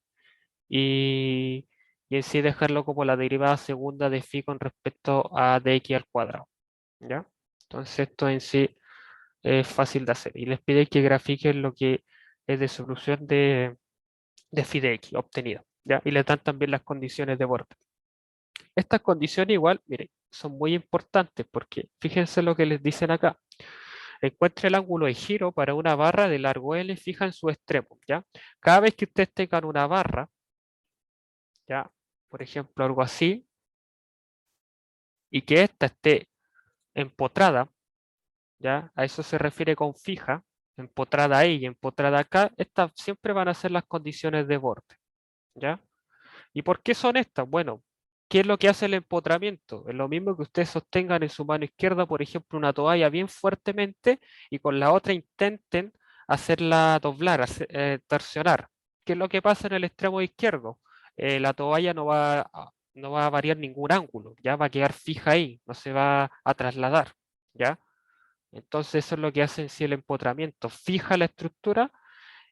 y en sí dejarlo como la derivada segunda de phi con respecto a dx al cuadrado. ¿Ya? Entonces esto en sí es fácil de hacer. Y les pide que grafiquen lo que es de solución de phi de x obtenida. ¿Ya? Y les dan también las condiciones de borde. Estas condiciones igual, miren, son muy importantes porque fíjense lo que les dicen acá. Encuentre el ángulo de giro para una barra de largo L fija en su extremo, ¿ya? Cada vez que ustedes tengan una barra, ¿ya? Por ejemplo, algo así, y que ésta esté empotrada, ¿ya? A eso se refiere con fija, empotrada ahí y empotrada acá, estas siempre van a ser las condiciones de borde, ¿ya? ¿Y por qué son estas? Bueno, ¿qué es lo que hace el empotramiento? Es lo mismo que ustedes sostengan en su mano izquierda, por ejemplo, una toalla bien fuertemente y con la otra intenten hacerla doblar, torsionar. ¿Qué es lo que pasa en el extremo izquierdo? La toalla no va a variar ningún ángulo, ya va a quedar fija ahí, no se va a trasladar, ¿ya? Entonces eso es lo que hace en sí el empotramiento, fija la estructura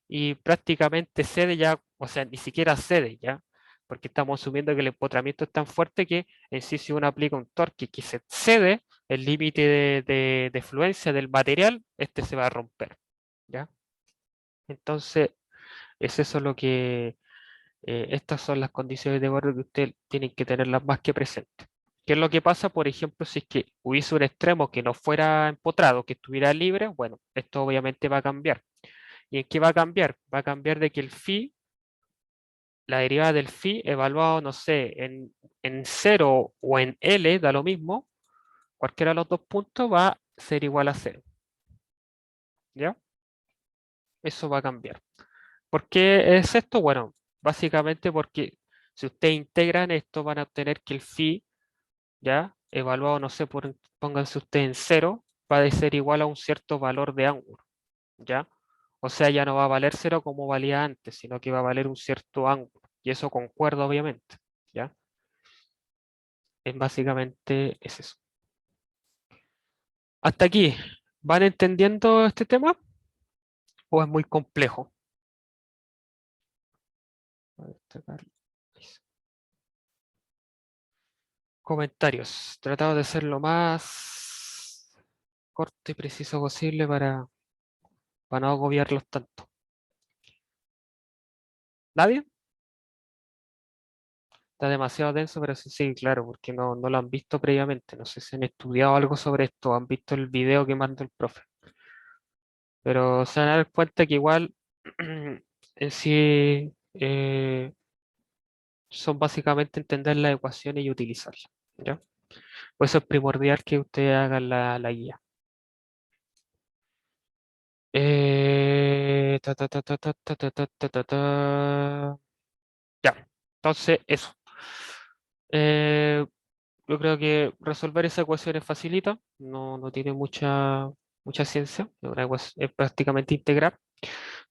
y prácticamente cede ya, o sea, ni siquiera cede ya, porque estamos asumiendo que el empotramiento es tan fuerte que en sí si uno aplica un torque que se cede el límite de fluencia del material, este se va a romper, ¿ya? Entonces, es eso lo que, estas son las condiciones de borde que ustedes tienen que tenerlas más que presentes. ¿Qué es lo que pasa, por ejemplo, si es que hubiese un extremo que no fuera empotrado, que estuviera libre? Bueno, esto obviamente va a cambiar. ¿Y en qué va a cambiar? Va a cambiar de que el phi, la derivada del phi evaluado, no sé, en 0 o en L, da lo mismo, cualquiera de los dos puntos va a ser igual a 0. ¿Ya? Eso va a cambiar. ¿Por qué es esto? Bueno, básicamente porque si ustedes integran esto, van a obtener que el phi, ¿ya? Evaluado, no sé, pónganse ustedes en 0, va a ser igual a un cierto valor de ángulo, ¿ya? O sea, ya no va a valer 0 como valía antes, sino que va a valer un cierto ángulo. Y eso concuerda, obviamente, ¿ya? Básicamente es eso. ¿Hasta aquí van entendiendo este tema o es muy complejo? A ver, comentarios. Tratado de ser lo más corto y preciso posible para no agobiarlos tanto. ¿Nadie? Está demasiado denso, pero sí, claro, porque no lo han visto previamente. No sé si han estudiado algo sobre esto, han visto el video que mandó el profe. Pero se van a dar cuenta que igual en sí son básicamente entender las ecuaciones y utilizarlas, ¿ya? Por eso es primordial que ustedes hagan la guía. Ya, entonces eso. Eh, yo creo que resolver esa ecuación es facilita, no tiene mucha ciencia, es prácticamente integral.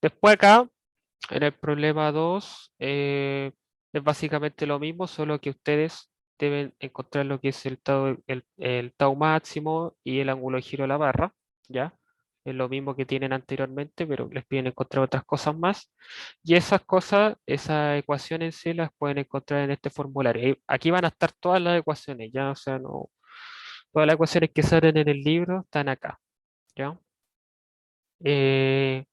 Después acá, en el problema 2, es básicamente lo mismo, solo que ustedes deben encontrar lo que es el tau máximo y el ángulo de giro de la barra, ¿ya? Es lo mismo que tienen anteriormente, pero les piden encontrar otras cosas más. Y esas cosas, esas ecuaciones en sí las pueden encontrar en este formulario. Aquí van a estar todas las ecuaciones, ¿ya? O sea, no, todas las ecuaciones que salen en el libro están acá, ¿ya? Eh,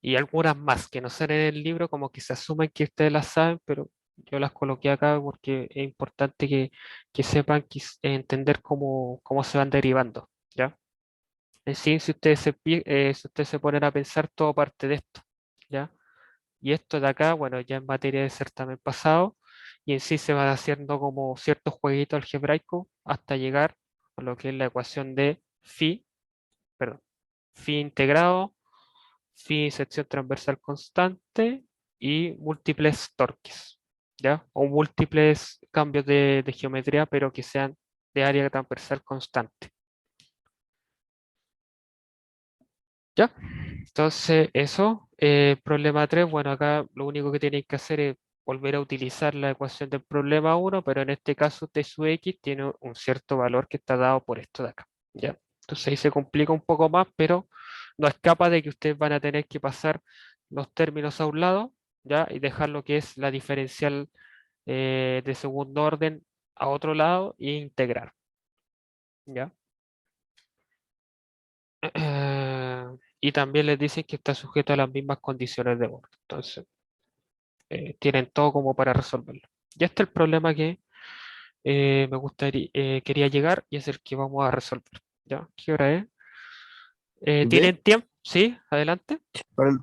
y algunas más que no salen en el libro, como que se asumen que ustedes las saben, pero yo las coloqué acá porque es importante que sepan entender cómo se van derivando, ¿ya? En sí, si ustedes se ponen a pensar, todo parte de esto, ¿ya? Y esto de acá, bueno, ya en materia de certamen pasado, y en sí se van haciendo como ciertos jueguitos algebraicos hasta llegar a lo que es la ecuación de phi, perdón, phi integrado, phi sección transversal constante y múltiples torques, ¿ya? O múltiples cambios de geometría, pero que sean de área transversal constante, ¿ya? Entonces, eso, problema 3, bueno, acá lo único que tienen que hacer es volver a utilizar la ecuación del problema 1, pero en este caso t sub x tiene un cierto valor que está dado por esto de acá, ¿ya? Entonces ahí se complica un poco más, pero no escapa de que ustedes van a tener que pasar los términos a un lado, ¿ya? Y dejar lo que es la diferencial de segundo orden a otro lado e integrar, ¿ya? Y también les dicen que está sujeto a las mismas condiciones de borde. Entonces, tienen todo como para resolverlo. Y este es el problema que quería llegar y es el que vamos a resolver. ¿Ya? ¿Qué hora es? ¿Ve? ¿Tienen tiempo? Sí, adelante.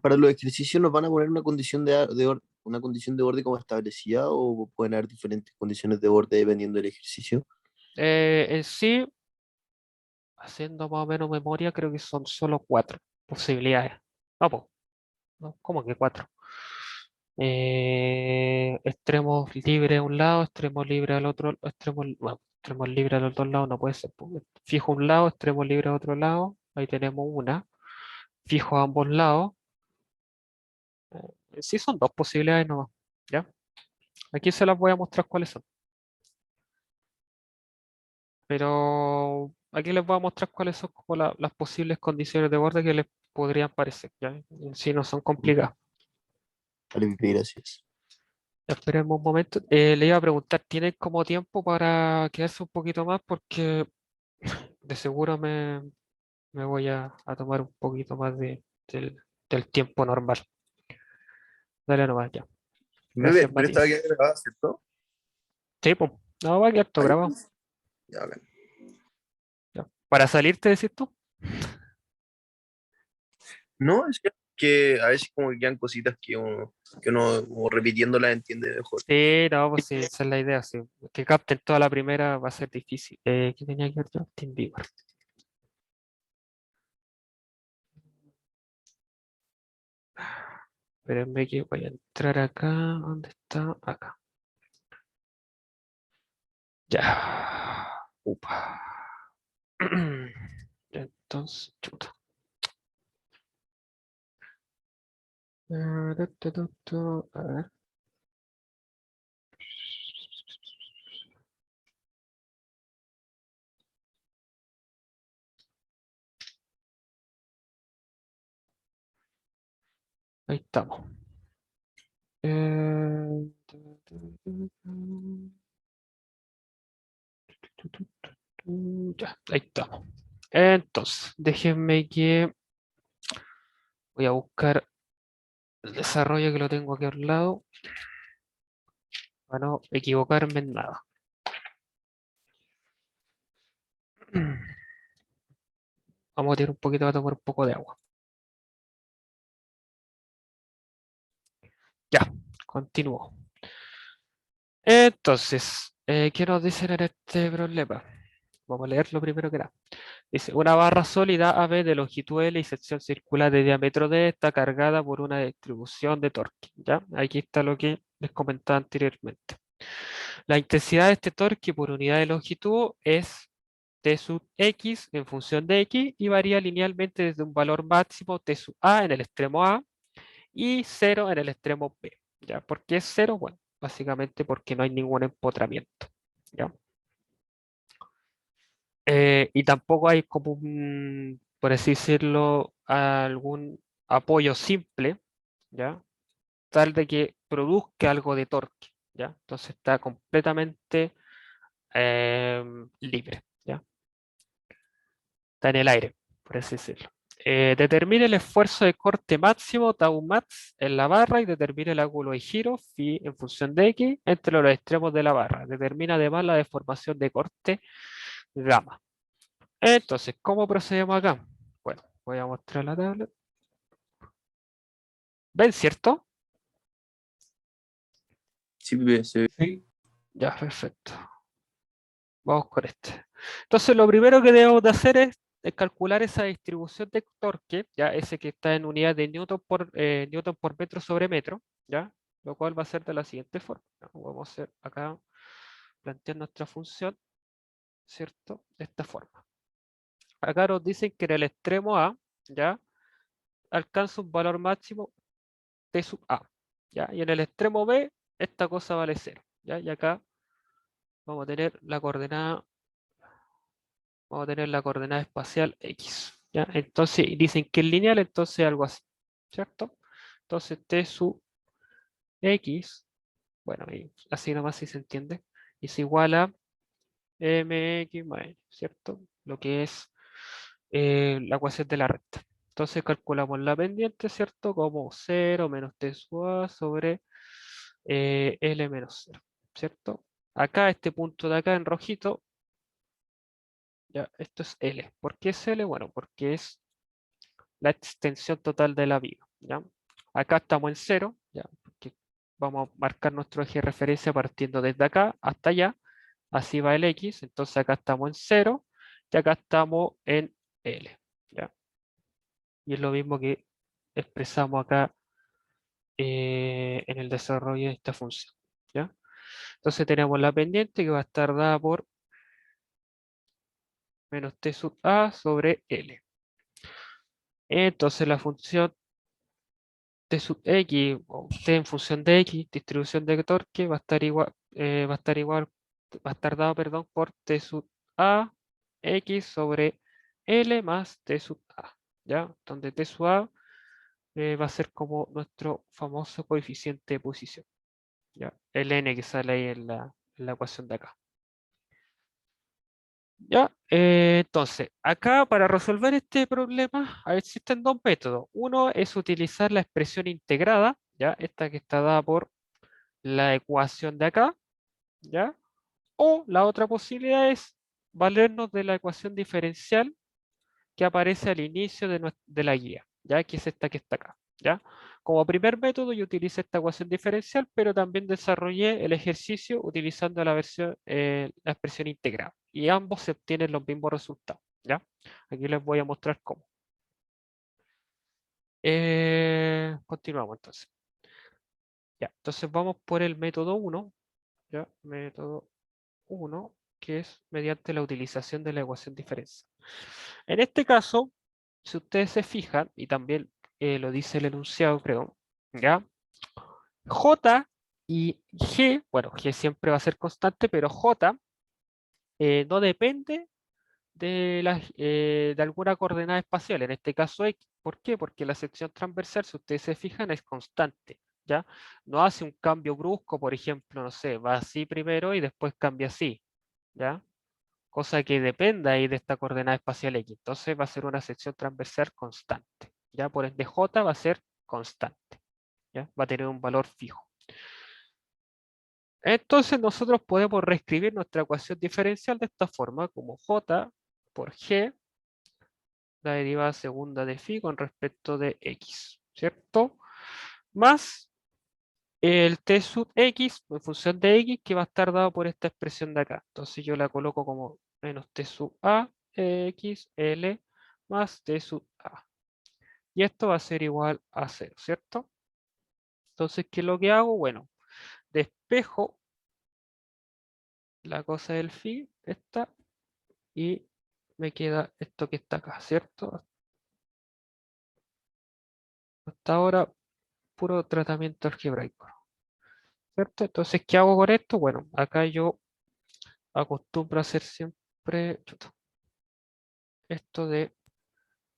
Para los ejercicios nos van a poner una condición una condición de borde como establecida o pueden haber diferentes condiciones de borde dependiendo del ejercicio. En sí, haciendo más o menos memoria, creo que son solo 4 posibilidades. No, po, no, ¿cómo que 4? Extremos libres a un lado, extremos libres al otro, bueno, extremos libres a los dos lados no puede ser, pues. Fijo un lado, extremos libres a otro lado, ahí tenemos una. Fijo a ambos lados. Sí, son 2 posibilidades nomás, ¿ya? Aquí se las voy a mostrar cuáles son. Pero aquí les voy a mostrar cuáles son como las posibles condiciones de borde que les podrían parecer, ¿ya? En sí no son complicadas. Vale, Pipe, gracias. Esperemos un momento. Le iba a preguntar, ¿tienen como tiempo para quedarse un poquito más? Porque de seguro me voy a tomar un poquito más del tiempo normal. Dale nomás ya. Bebé, Gracias, pero esta va a Matías. quedar grabada, ¿cierto? Sí, pues. No, va a quedar todo Ahí, grabado. ya, bacán. Ya. ¿Para salirte, decís tú? No, es que a veces como que quedan cositas que uno como repitiéndolas entiende mejor. Sí, no, pues sí, esa es la idea. Sí. Que capten toda la primera va a ser difícil. ¿Qué tenía que ver yo? TeamViewer. Espérenme que voy a entrar acá. ¿Dónde está? Acá. Ya. Upa. Ya, entonces, chuta. A ver. Ahí estamos. Ya, ahí estamos. Entonces, déjenme que voy a buscar el desarrollo que lo tengo aquí al lado para no equivocarme en nada. Vamos a tirar un poquito, a tomar un poco de agua. Ya, continúo. Entonces, ¿qué nos dicen en este problema? Vamos a leer lo primero que era. Dice, una barra sólida AB de longitud L y sección circular de diámetro D está cargada por una distribución de torque. ¿Ya? Aquí está lo que les comentaba anteriormente. La intensidad de este torque por unidad de longitud es T sub X en función de X y varía linealmente desde un valor máximo T sub A en el extremo A y 0 en el extremo B. ¿Ya? ¿Por qué es 0? Bueno, básicamente porque no hay ningún empotramiento. ¿Ya? Y tampoco hay como por así decirlo, algún apoyo simple, ¿ya? Tal de que produzca algo de torque, ¿ya? Entonces está completamente libre, ¿ya? Está en el aire, por así decirlo. Determine el esfuerzo de corte máximo, tau max, en la barra y determine el ángulo de giro, phi, en función de x, entre los extremos de la barra. Determina además la deformación de corte, gamma. Entonces, ¿cómo procedemos acá? Bueno, voy a mostrar la tabla. ¿Ven, cierto? Sí, Pipe, se ve. Sí, Ya, perfecto. Vamos con este. Entonces, lo primero que debemos de hacer es calcular esa distribución de torque, ya ese que está en unidad de Newton por metro sobre metro, ya, lo cual va a ser de la siguiente forma. ¿Ya? Vamos a hacer acá, plantear nuestra función, ¿cierto? De esta forma. Acá nos dicen que en el extremo A, ya, alcanza un valor máximo T sub A, ya, y en el extremo B, esta cosa vale 0, ya, y acá vamos a tener la coordenada vamos a tener la coordenada espacial X, ¿ya? Entonces, dicen que es lineal, entonces algo así, ¿cierto? Entonces, T sub X, bueno, y así nomás si se entiende, es igual a mx más n, ¿cierto? Lo que es la ecuación de la recta. Entonces calculamos la pendiente, ¿cierto? Como 0 menos t sub a sobre L menos 0, ¿cierto? Acá, este punto de acá en rojito, ya, esto es L. ¿Por qué es L? Bueno, porque es la extensión total de la viga, ¿ya? Acá estamos en 0, ¿ya? Porque vamos a marcar nuestro eje de referencia partiendo desde acá hasta allá. Así va el X, entonces acá estamos en 0 y acá estamos en L, ¿ya? Y es lo mismo que expresamos acá en el desarrollo de esta función, ¿ya? Entonces tenemos la pendiente que va a estar dada por menos t sub a sobre L. Entonces la función t sub x o t en función de x, distribución de torque, va a estar igual, va a estar dado, perdón, por t sub a x sobre L más t sub a, ¿ya? Donde t sub a va a ser como nuestro famoso coeficiente de posición, ¿ya? El n que sale ahí en la ecuación de acá. ¿Ya? Entonces, acá para resolver este problema existen dos métodos. Uno es utilizar la expresión integrada, ¿ya? Esta que está dada por la ecuación de acá, ¿ya? O la otra posibilidad es valernos de la ecuación diferencial que aparece al inicio de la guía, ¿ya? Que es esta que está acá, ¿ya? Como primer método yo utilicé esta ecuación diferencial, pero también desarrollé el ejercicio utilizando la expresión integrada. Y ambos se obtienen los mismos resultados, ¿ya? Aquí les voy a mostrar cómo. Continuamos entonces. Ya, entonces vamos por el método 1, ¿ya? Método 1, que es mediante la utilización de la ecuación diferencial. En este caso, si ustedes se fijan, y también lo dice el enunciado, creo, ¿ya? J y G, bueno, G siempre va a ser constante, pero J no depende de alguna coordenada espacial, en este caso X. ¿Por qué? Porque la sección transversal, si ustedes se fijan, es constante, ¿ya? No hace un cambio brusco, por ejemplo, no sé, va así primero y después cambia así, ¿ya? Cosa que dependa ahí de esta coordenada espacial X. Entonces va a ser una sección transversal constante, ¿ya? Por ende, J va a ser constante, ¿ya? Va a tener un valor fijo. Entonces nosotros podemos reescribir nuestra ecuación diferencial de esta forma, como J por G, la derivada segunda de phi con respecto de X, ¿cierto? Más el t sub X en función de X que va a estar dado por esta expresión de acá. Entonces yo la coloco como menos t sub A, X, L, más t sub A. Y esto va a ser igual a 0, ¿cierto? Entonces, ¿qué es lo que hago? Bueno, despejo la cosa del phi, esta, y me queda esto que está acá, ¿cierto? Hasta ahora, puro tratamiento algebraico, ¿cierto? Entonces, ¿qué hago con esto? Bueno, acá yo acostumbro a hacer siempre esto de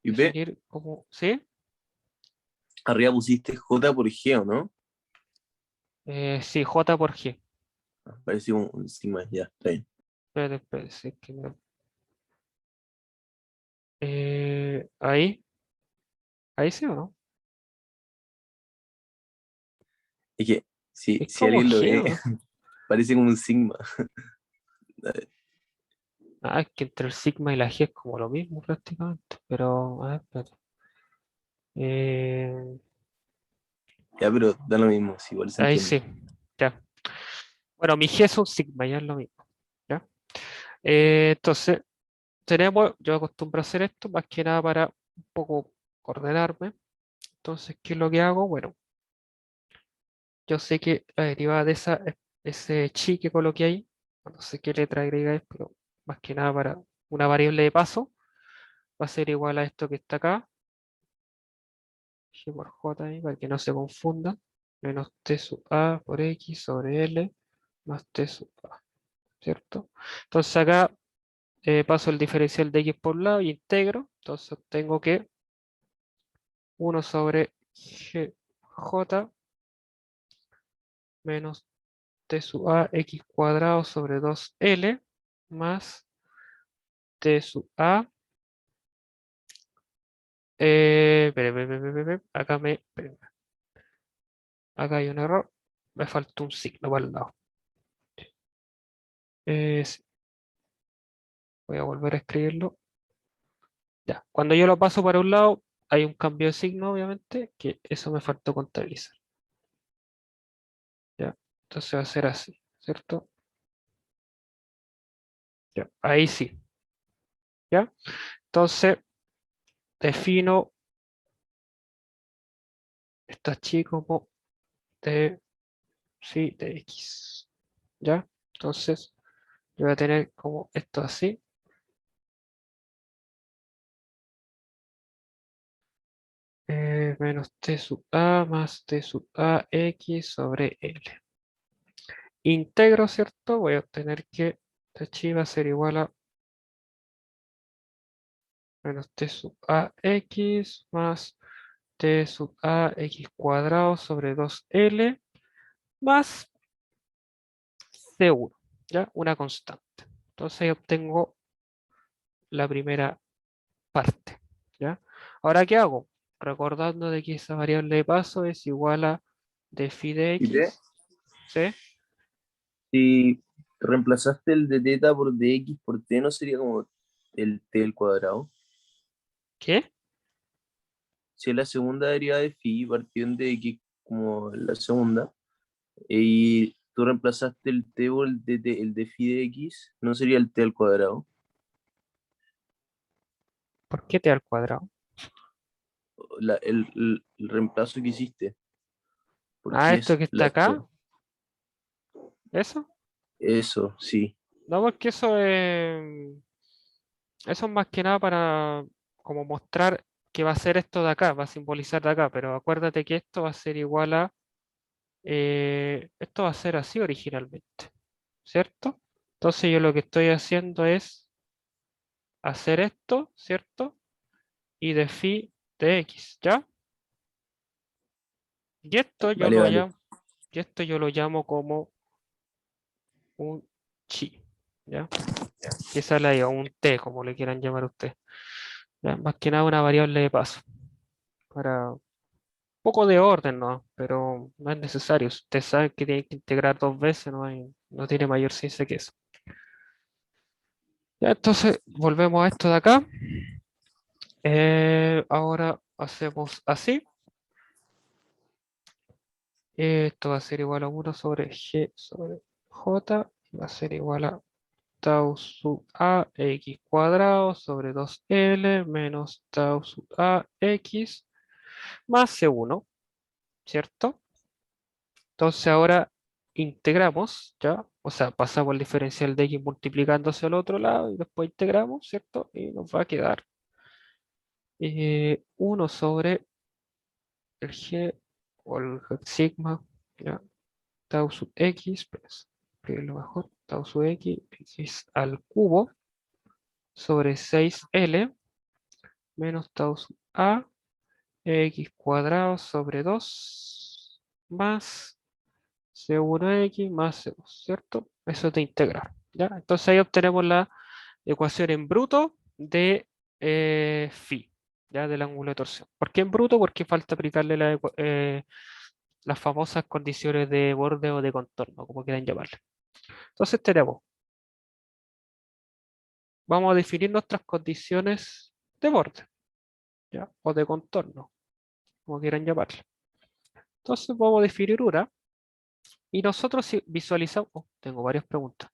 Y ve, definir como, ¿sí? arriba pusiste J por G, ¿o no? Sí, J por G. Parece un sigma, ya, está bien. Espérate, sí, ahí sí o no. Es que Es si como alguien lo G ve, o no. parece como un sigma. Ah, es que entre el sigma y la G es como lo mismo prácticamente. Pero, a ver, espérate. Eh, Ya, pero da lo mismo, si igual se ahí entiende. sí, ya. Bueno, mi G es un sigma, ya es lo mismo. ¿Ya? Entonces, yo acostumbro a hacer esto más que nada para un poco ordenarme. Entonces, ¿qué es lo que hago? Bueno, yo sé que la derivada de ese chi que coloqué ahí, no sé qué letra agregáis, pero más que nada para una variable de paso, va a ser igual a esto que está acá, G por J ahí, para que no se confunda, menos T sub A por X sobre L más T sub A, ¿cierto? Entonces acá paso el diferencial de x por un lado y integro. Entonces tengo que 1 sobre gj menos t sub a x cuadrado sobre 2l más t sub a. Acá hay un error. Me faltó un signo para el lado. Sí, voy a volver a escribirlo. Ya. Cuando yo lo paso para un lado, hay un cambio de signo, obviamente, que eso me faltó contabilizar. Ya. Entonces va a ser así, ¿cierto? Ya. Ahí sí. ¿Ya? Entonces, defino esto así como de, sí, de x. ¿Ya? Entonces, yo voy a tener como esto así. Menos t sub a más t sub a x sobre l. Integro, ¿cierto? Voy a obtener que t va a ser igual a menos t sub a x más t sub a x cuadrado sobre 2l más c1, ¿ya? Una constante. Entonces ahí obtengo la primera parte, ¿ya? Ahora, ¿qué hago? Recordando de que esa variable de paso es igual a d phi de ¿Y te? x, ¿sí? Si reemplazaste el de teta por dx por t, ¿no sería como el t al cuadrado? ¿Qué? Si es la segunda derivada de phi, partiendo de x como la segunda, y tú reemplazaste el t por el de phi de x, ¿no sería el t al cuadrado? ¿Por qué t al cuadrado? El reemplazo que hiciste, Ah, porque esto es que está la acá, ¿eso? eso, sí. No, porque eso es más que nada para como mostrar que va a ser esto de acá, va a simbolizar de acá, pero acuérdate que esto va a ser igual a, esto va a ser así originalmente, ¿cierto? Entonces yo lo que estoy haciendo es hacer esto, ¿cierto? Y de phi de x, ¿ya? Y esto yo Vale, lo vale. llamo, y esto yo lo llamo como un chi, ¿ya? Que sale ahí, o un t, como le quieran llamar ustedes. ¿Ya? Más que nada una variable de paso, para un poco de orden, ¿no? Pero no es necesario. Si ustedes saben que tienen que integrar dos veces, no tiene mayor ciencia que eso. Ya, entonces volvemos a esto de acá. Ahora hacemos así. Esto va a ser igual a 1 sobre g sobre j. Va a ser igual a tau sub a x cuadrado sobre 2l menos tau sub a x más c1, ¿cierto? Entonces ahora integramos, ¿ya? O sea, pasamos el diferencial de x multiplicándose al otro lado y después integramos, ¿cierto? Y nos va a quedar 1 sobre el g o el sigma, ¿ya? Tau sub x, pues, escribirlo mejor, tau sub x al cubo sobre 6l menos tau sub a x cuadrado sobre 2 más C1x más C2, ¿cierto? Eso es de integrar, ¿ya? Entonces ahí obtenemos la ecuación en bruto de phi, ¿ya? Del ángulo de torsión. ¿Por qué en bruto? Porque falta aplicarle las famosas condiciones de borde o de contorno, como quieran llamarle. Entonces tenemos, vamos a definir nuestras condiciones de borde, ¿ya? O de contorno, como quieran llamarle. Entonces vamos a definir una y nosotros si visualizamos, tengo varias preguntas.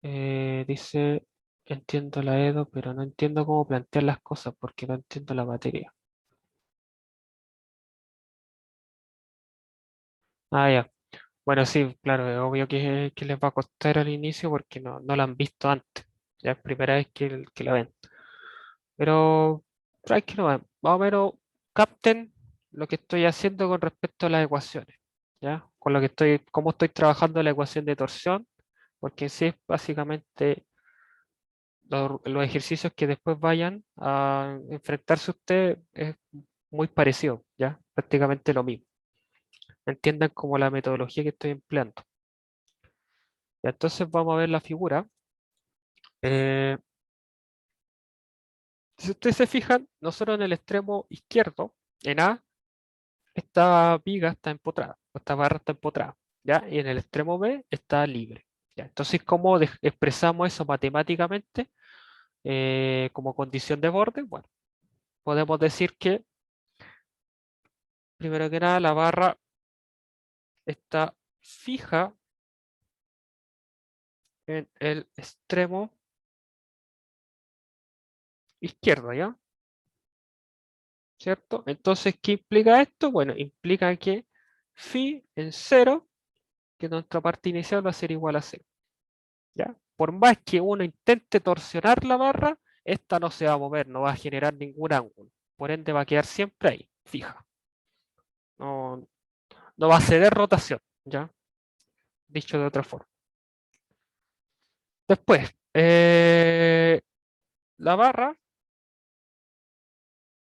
Dice, entiendo la EDO, pero no entiendo cómo plantear las cosas porque no entiendo la materia. Ah, ya. Bueno, sí, claro, es obvio que les va a costar al inicio porque no la han visto antes. Ya es primera vez que la ven. Pero tranquilo, más o menos capten lo que estoy haciendo con respecto a las ecuaciones. ¿Ya? Con lo que cómo estoy trabajando la ecuación de torsión porque sí es básicamente los ejercicios que después vayan a enfrentarse usted es muy parecido, ¿ya? Prácticamente lo mismo. Entiendan como la metodología que estoy empleando. Ya, entonces vamos a ver la figura. Eh, si ustedes se fijan, nosotros en el extremo izquierdo, en A, esta viga está empotrada, o esta barra está empotrada, ¿ya? Y en el extremo B está libre. ¿Ya? Entonces, ¿cómo expresamos eso matemáticamente como condición de borde? Bueno, podemos decir que, primero que nada, la barra está fija en el extremo izquierdo, ¿ya? ¿Cierto? Entonces, ¿qué implica esto? Bueno, implica que phi en 0, que nuestra parte inicial va a ser igual a 0, ¿ya? Por más que uno intente torsionar la barra, esta no se va a mover, no va a generar ningún ángulo. Por ende, va a quedar siempre ahí, fija. No, no va a ceder rotación, ¿ya? Dicho de otra forma. Después, la barra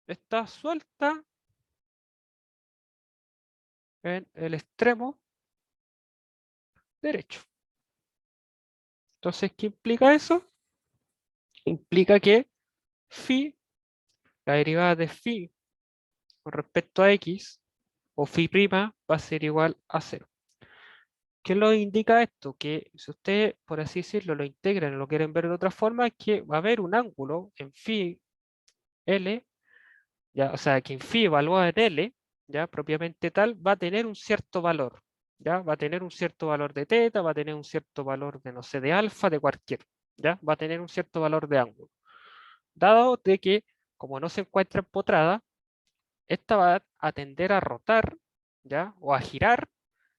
está suelta en el extremo derecho. Entonces, ¿qué implica eso? Implica que phi, la derivada de phi con respecto a x, o phi prima, va a ser igual a 0. ¿Qué lo indica esto? Que si ustedes, por así decirlo, lo integran o lo quieren ver de otra forma, es que va a haber un ángulo en phi L, ya, o sea, que en phi evaluado en L, ya propiamente tal, va a tener un cierto valor, ya, va a tener un cierto valor de teta, va a tener un cierto valor de, no sé, de alfa, de cualquier, ya, va a tener un cierto valor de ángulo. Dado de que, como no se encuentra empotrada, esta va a tender a rotar, ya, o a girar,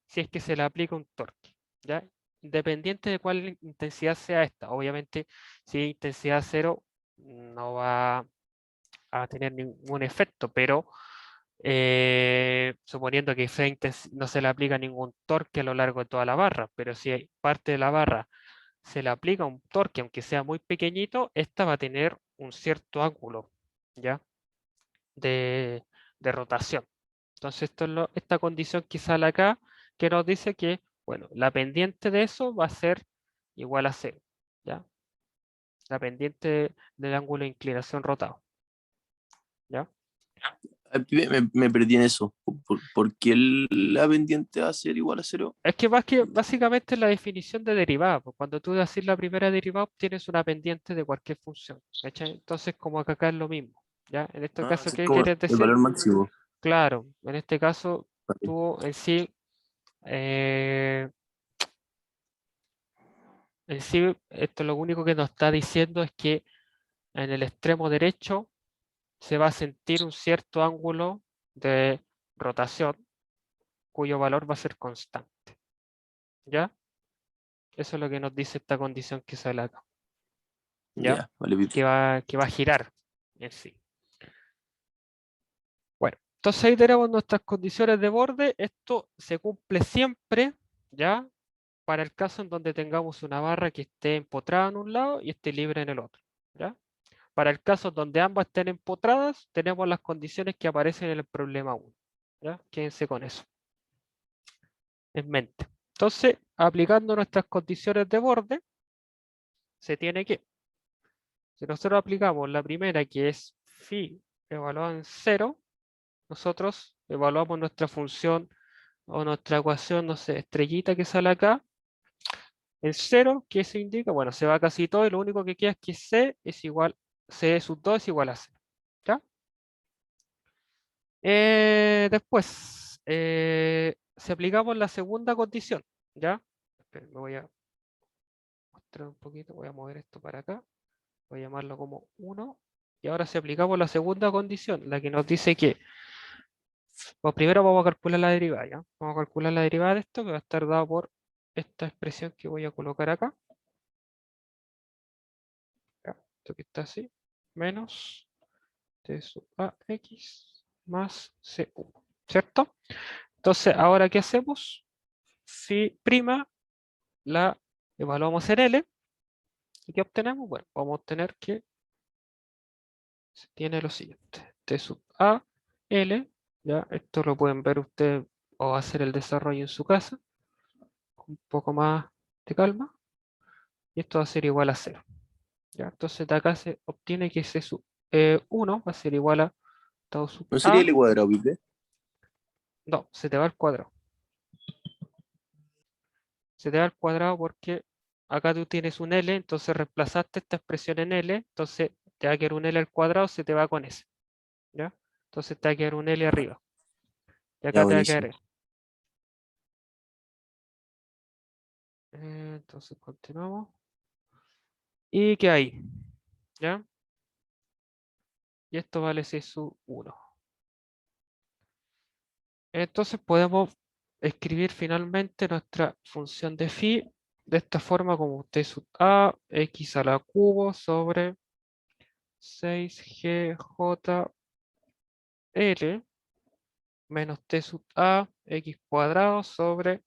si es que se le aplica un torque, ¿ya? Independiente de cuál intensidad sea esta. Obviamente, si es intensidad 0, no va a tener ningún efecto, pero suponiendo que no se le aplica ningún torque a lo largo de toda la barra, pero si hay parte de la barra se le aplica un torque, aunque sea muy pequeñito, esta va a tener un cierto ángulo, ¿ya? De, de rotación. Entonces, esta condición que sale acá, que nos dice que, bueno, la pendiente de eso va a ser igual a 0, ¿ya? La pendiente del ángulo de inclinación rotado, ¿ya? Aquí me perdí en eso. ¿Por qué la pendiente va a ser igual a 0? Es que, básicamente es la definición de derivada, pues cuando tú haces la primera derivada obtienes una pendiente de cualquier función, ¿cachai? Entonces, como que acá es lo mismo, ¿ya? En este Ah, caso, es ¿qué como quieres el decir? valor máximo. Claro, en este caso, Vale. tú eh, en sí, esto lo único que nos está diciendo es que en el extremo derecho se va a sentir un cierto ángulo de rotación cuyo valor va a ser constante, ¿ya? Eso es lo que nos dice esta condición que sale acá, ¿ya? Ya, vale, Pito. Que va a girar en sí. Bueno, entonces ahí tenemos nuestras condiciones de borde. Esto se cumple siempre, ¿ya? Para el caso en donde tengamos una barra que esté empotrada en un lado y esté libre en el otro, ¿ya? Para el caso donde ambas estén empotradas, tenemos las condiciones que aparecen en el problema 1, ¿ya? Quédense con eso en mente. Entonces, aplicando nuestras condiciones de borde, se tiene que, si nosotros aplicamos la primera, que es phi evaluado en 0, nosotros evaluamos nuestra función o nuestra ecuación, no sé, estrellita que sale acá, en 0, ¿qué se indica? Bueno, se va casi todo y lo único que queda es que C sub 2 es igual a 0, ¿ya? Después, si aplicamos la segunda condición, ¿ya? Esperen, me voy a mostrar un poquito, voy a mover esto para acá, voy a llamarlo como 1, y ahora si aplicamos la segunda condición, la que nos dice que, pues primero vamos a calcular la derivada, ¿ya? Vamos a calcular la derivada de esto, que va a estar dado por esta expresión que voy a colocar acá, ¿ya? Esto que está así, menos T sub AX más C1, ¿cierto? Entonces, ahora, ¿qué hacemos? Si prima la evaluamos en L, ¿y qué obtenemos? Bueno, vamos a obtener que se tiene lo siguiente, T sub A, L, ya, esto lo pueden ver ustedes o hacer el desarrollo en su casa, con un poco más de calma, y esto va a ser igual a 0, ya, entonces de acá se obtiene que C sub 1 va a ser igual a tau sub ¿No sería A, L cuadrado, Pipe? no, se te va al cuadrado, se te va al cuadrado porque acá tú tienes un L, entonces reemplazaste esta expresión en L, entonces te va a quedar un L al cuadrado, se te va con S, ¿ya? Entonces te va a quedar un L arriba, y Ya, acá te va a quedar buenísimo. L. Entonces continuamos. ¿Y qué hay? ¿Ya? Y esto vale C sub 1. Entonces podemos escribir finalmente nuestra función de phi de esta forma como T sub A, x a la cubo sobre 6GJL menos T sub A, x cuadrado sobre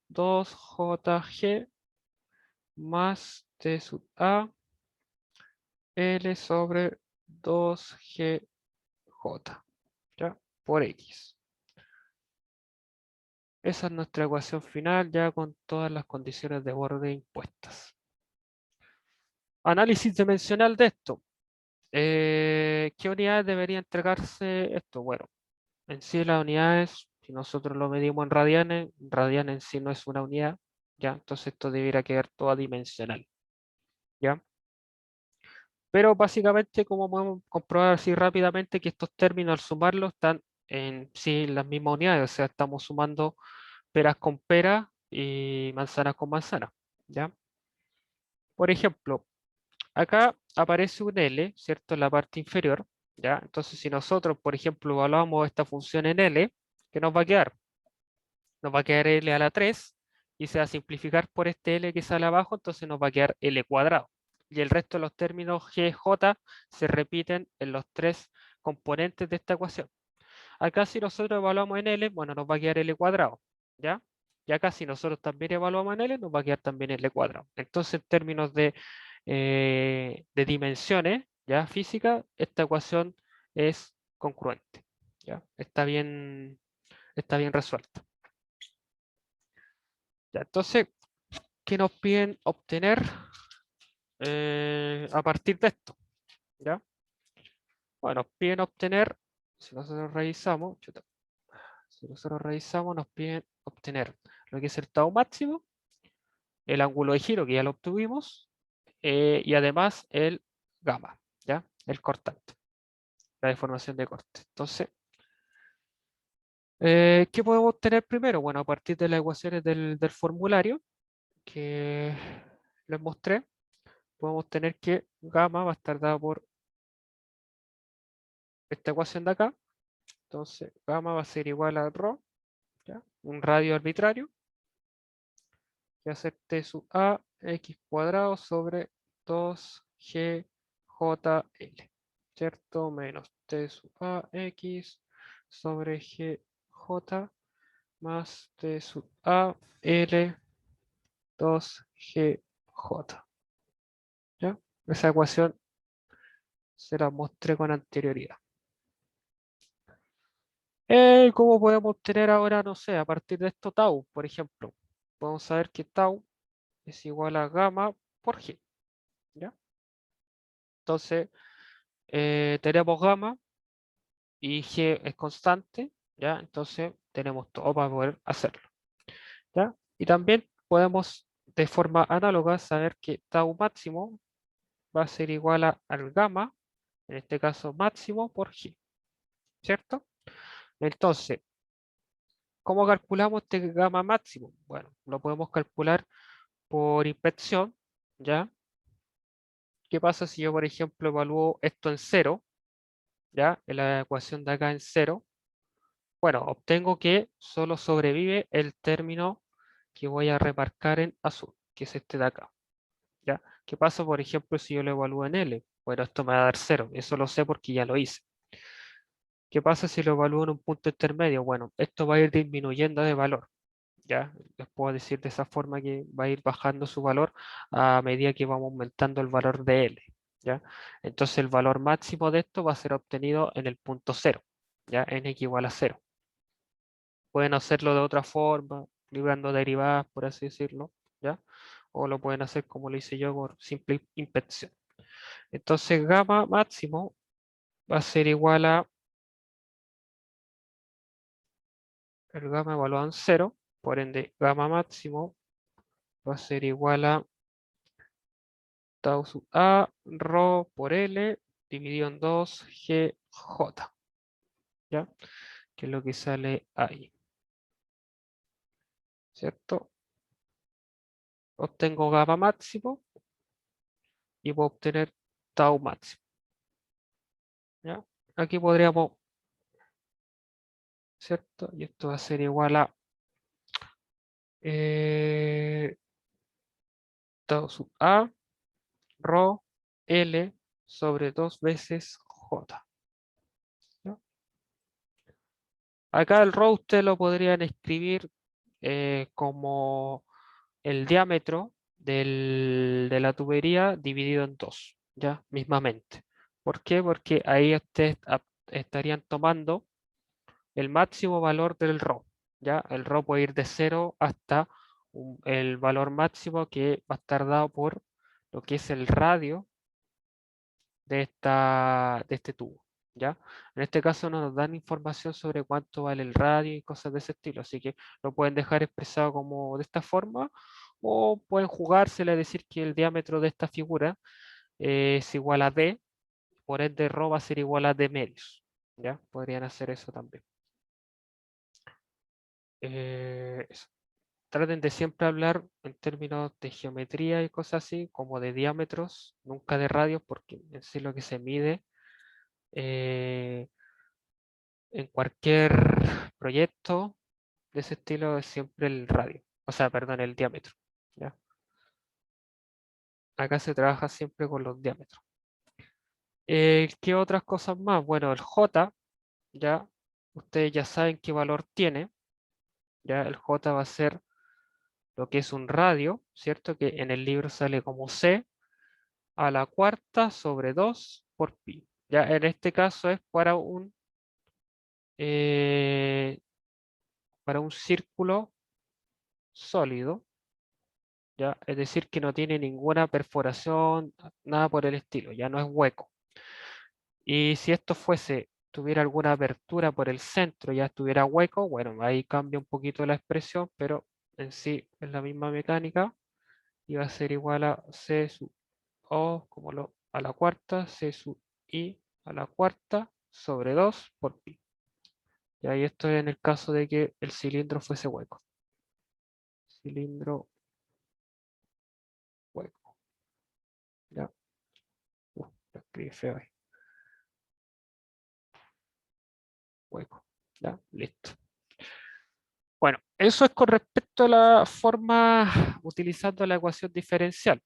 2JG más T sub A, L sobre 2GJ, ¿ya? Por X. Esa es nuestra ecuación final ya con todas las condiciones de borde impuestas. Análisis dimensional de esto. ¿Qué unidades debería entregarse esto? Bueno, en sí las unidades, si nosotros lo medimos en radianes en sí no es una unidad, ¿ya? Entonces esto debería quedar todo dimensional, ¿ya? Pero básicamente, como podemos comprobar así rápidamente, que estos términos al sumarlos están en sí las mismas unidades, o sea, estamos sumando peras con peras y manzanas con manzanas, ¿ya? Por ejemplo, acá aparece un L, ¿cierto? En la parte inferior, ¿ya? Entonces, si nosotros, por ejemplo, evaluamos esta función en L, ¿qué nos va a quedar? Nos va a quedar L a la 3 y se va a simplificar por este L que sale abajo, entonces nos va a quedar L cuadrado. Y el resto de los términos G, J se repiten en los tres componentes de esta ecuación. Acá si nosotros evaluamos en L, bueno, nos va a quedar L cuadrado, ¿ya? Y acá si nosotros también evaluamos en L, nos va a quedar también L cuadrado. Entonces, en términos de dimensiones, ¿ya? Física, esta ecuación es congruente, ¿ya? Está bien resuelta. Ya, entonces, ¿qué nos piden obtener a partir de esto? ¿Ya? Bueno, nos piden obtener, si nosotros revisamos, nos piden obtener lo que es el tau máximo, el ángulo de giro que ya lo obtuvimos, y además el gamma, ¿ya? El cortante, la deformación de corte. Entonces, ¿qué podemos obtener primero? Bueno, a partir de las ecuaciones del formulario que les mostré, podemos tener que gamma va a estar dado por esta ecuación de acá. Entonces, gamma va a ser igual a rho, ¿ya? Un radio arbitrario, que va a ser T sub A x cuadrado sobre 2GJL, ¿cierto? Menos T sub A x sobre GJ más T sub A L 2GJ, ¿ya? Esa ecuación se la mostré con anterioridad. ¿Cómo podemos obtener ahora, no sé, a partir de esto tau, por ejemplo? Podemos saber que tau es igual a gamma por G, ¿ya? Entonces, tenemos gamma y G es constante, ¿ya? Entonces, tenemos todo para poder hacerlo, ¿ya? Y también podemos, de forma análoga, saber que tau máximo va a ser igual al gamma, en este caso máximo por G, ¿cierto? Entonces, ¿cómo calculamos este gamma máximo? Bueno, lo podemos calcular por inspección, ¿ya? ¿Qué pasa si yo, por ejemplo, evalúo esto en 0, ¿ya? En la ecuación de acá en 0. Bueno, obtengo que solo sobrevive el término que voy a remarcar en azul, que es este de acá, ¿ya? ¿Qué pasa, por ejemplo, si yo lo evalúo en L? Bueno, esto me va a dar 0, eso lo sé porque ya lo hice. ¿Qué pasa si lo evalúo en un punto intermedio? Bueno, esto va a ir disminuyendo de valor, ¿ya? Les puedo decir de esa forma que va a ir bajando su valor a medida que vamos aumentando el valor de L, ¿ya? Entonces el valor máximo de esto va a ser obtenido en el punto 0, ¿ya? N igual a 0. Pueden hacerlo de otra forma, librando derivadas, por así decirlo, ¿ya? O lo pueden hacer como lo hice yo por simple inspección. Entonces gamma máximo va a ser igual a el gamma evaluado en 0, por ende gamma máximo va a ser igual a tau sub A rho por L dividido en 2 GJ, ¿ya? Que es lo que sale ahí, ¿cierto? Obtengo gamma máximo y voy a obtener tau máximo, ¿ya? Aquí podríamos, ¿cierto? Y esto va a ser igual a tau sub A rho L sobre 2 veces J, ¿ya? Acá el rho usted lo podrían escribir como el diámetro de la tubería dividido en 2, ¿ya? Mismamente. ¿Por qué? Porque ahí ustedes estarían tomando el máximo valor del rho, ¿ya? El rho puede ir de 0 hasta el valor máximo que va a estar dado por lo que es el radio de este tubo, ¿ya? En este caso no nos dan información sobre cuánto vale el radio y cosas de ese estilo, así que lo pueden dejar expresado como de esta forma o pueden jugársela y decir que el diámetro de esta figura es igual a D, por ende ρ va a ser igual a D medios, ¿ya? Podrían hacer eso también. Eso. Traten de siempre hablar en términos de geometría y cosas así, como de diámetros, nunca de radios, porque en sí lo que se mide en cualquier proyecto de ese estilo es siempre el radio, o sea, perdón, el diámetro, ¿ya? Acá se trabaja siempre con los diámetros. ¿Qué otras cosas más? Bueno, el J, ya, ustedes ya saben qué valor tiene, ya el J va a ser lo que es un radio, ¿cierto? Que en el libro sale como C a la cuarta sobre 2 por pi. Ya en este caso es para un círculo sólido, ¿ya? Es decir, que no tiene ninguna perforación, nada por el estilo, ya no es hueco. Y si esto tuviera alguna abertura por el centro, ya estuviera hueco, bueno, ahí cambia un poquito la expresión, pero en sí es la misma mecánica y va a ser igual a C sub O a la cuarta, C sub I a la cuarta sobre 2 por pi. Y ahí esto es en el caso de que el cilindro fuese hueco. Cilindro hueco. Ya. Lo escribí feo ahí. Hueco. Ya, listo. Bueno, eso es con respecto a la forma utilizando la ecuación diferencial.